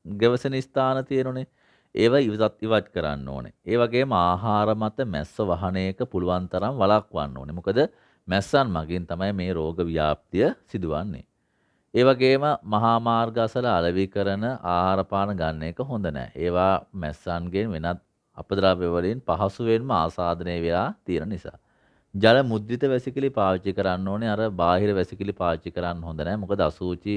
ගවසන ස්ථාන තියෙනුනේ. ඒවා ඉවත් කරන්න ඕනේ. ඒ වගේම ආහාර මත මැස්ස වහන එක පුළුවන් තරම් වළක්වන්න ඕනේ. මොකද මැස්සන් මගින් තමයි මේ රෝග ව්‍යාප්තිය සිදුවන්නේ. ඒ වගේම මහා මාර්ග අසල අලෙවි කරන ආහාර පාන ගන්න එක හොඳ නැහැ. ඒවා මැස්සන්ගෙන් වෙනත් අපද්‍රව්‍ය වලින් පහසුවෙන්ම ආසාදනය වෙලා තියෙන නිසා. ජල මුද්‍රිත වැසිකිලි පාවිච්චි කරන්න ඕනේ. අර බාහිර වැසිකිලි පාවිච්චි කරන්න හොඳ නැහැ. මොකද අසූචි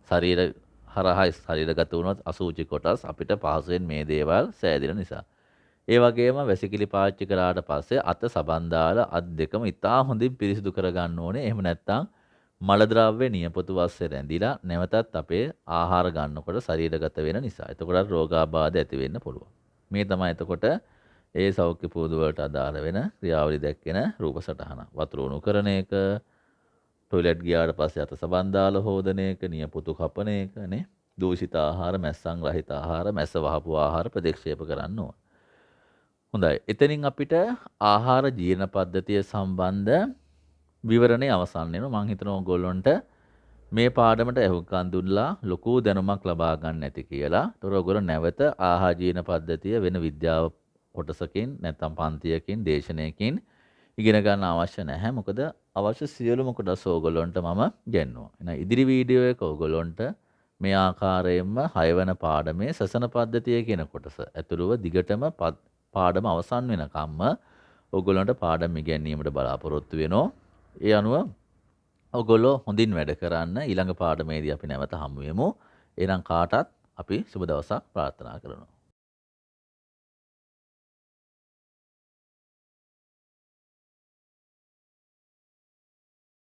ශරීර හරහා ශරීරගත වුණොත් අසූචි කොටස් අපිට පහසුවෙන් මේ දේවල් සෑදෙන නිසා. ඒ වගේම වැසිකිලි පාවිච්චි කරාට පස්සේ අත සබන් දාලා අත් දෙකම ඉතා හොඳින් පිරිසිදු කරගන්න ඕනේ. එහෙම නැත්නම් මල ද්‍රව්‍ය නියපොතු වස්සේ රැඳිලා නැවතත් අපේ ආහාර ගන්නකොට ශරීරගත වෙන නිසා. එතකොට රෝගාබාධ ඇති වෙන්න පුළුවන්. මේ තමයි එතකොට ඒ සෞඛ්‍ය පුරුදු වලට අදාළ වෙන ක්‍රියාවලි දැක්කෙන රූප සටහන. වතුර උණු කරන එක, ටොයිලට් ගියාට පස්සේ අත සබන් දාලා හොදන එක, නියපොතු කපන එක නේ. දූෂිත ආහාර, මැස්සන් රහිත ආහාර, මැස්ස වහපු ආහාර ප්‍රතික්ෂේප කරන්න ඕන. හොඳයි. එතනින් අපිට ආහාර ජීර්ණ පද්ධතිය සම්බන්ධ විවරණේ අවසන් වෙනවා. මම හිතනවා ඔයගොල්ලන්ට මේ පාඩමට ඇහුම්කන් දුන්නා ලොකු දැනුමක් ලබා ගන්න ඇති කියලා. ඒතර ඔයගොල්ලෝ නැවත ආහාර ජීර්ණ පද්ධතිය වෙන විද්‍යාව කොටසකින් නැත්නම් පන්තියකින් දේශනයකින් ඉගෙන ගන්න අවශ්‍ය නැහැ. මොකද අවශ්‍ය සියලුම කොටස් ඔයගොල්ලන්ට මම ගෙන්නුවා. එහෙනම් ඉදිරි වීඩියෝ එක ඔයගොල්ලන්ට මේ ආකාරයෙන්ම 6 වෙනි පාඩමේ සසන පද්ධතිය කියන කොටස ඇතුළුව දිගටම පාඩම අවසන් වෙනකම්ම ඔයගොල්ලන්ට පාඩම් ඉගෙනීමට බලාපොරොත්තු වෙනවා. ඒ අනුව ඔයගොල්ලෝ හොඳින් වැඩ කරන්න. ඊළඟ පාඩමේදී අපි නැවත හමු වෙමු. එහෙනම් කාටත් අපි සුබ දවසක් ප්‍රාර්ථනා කරනවා.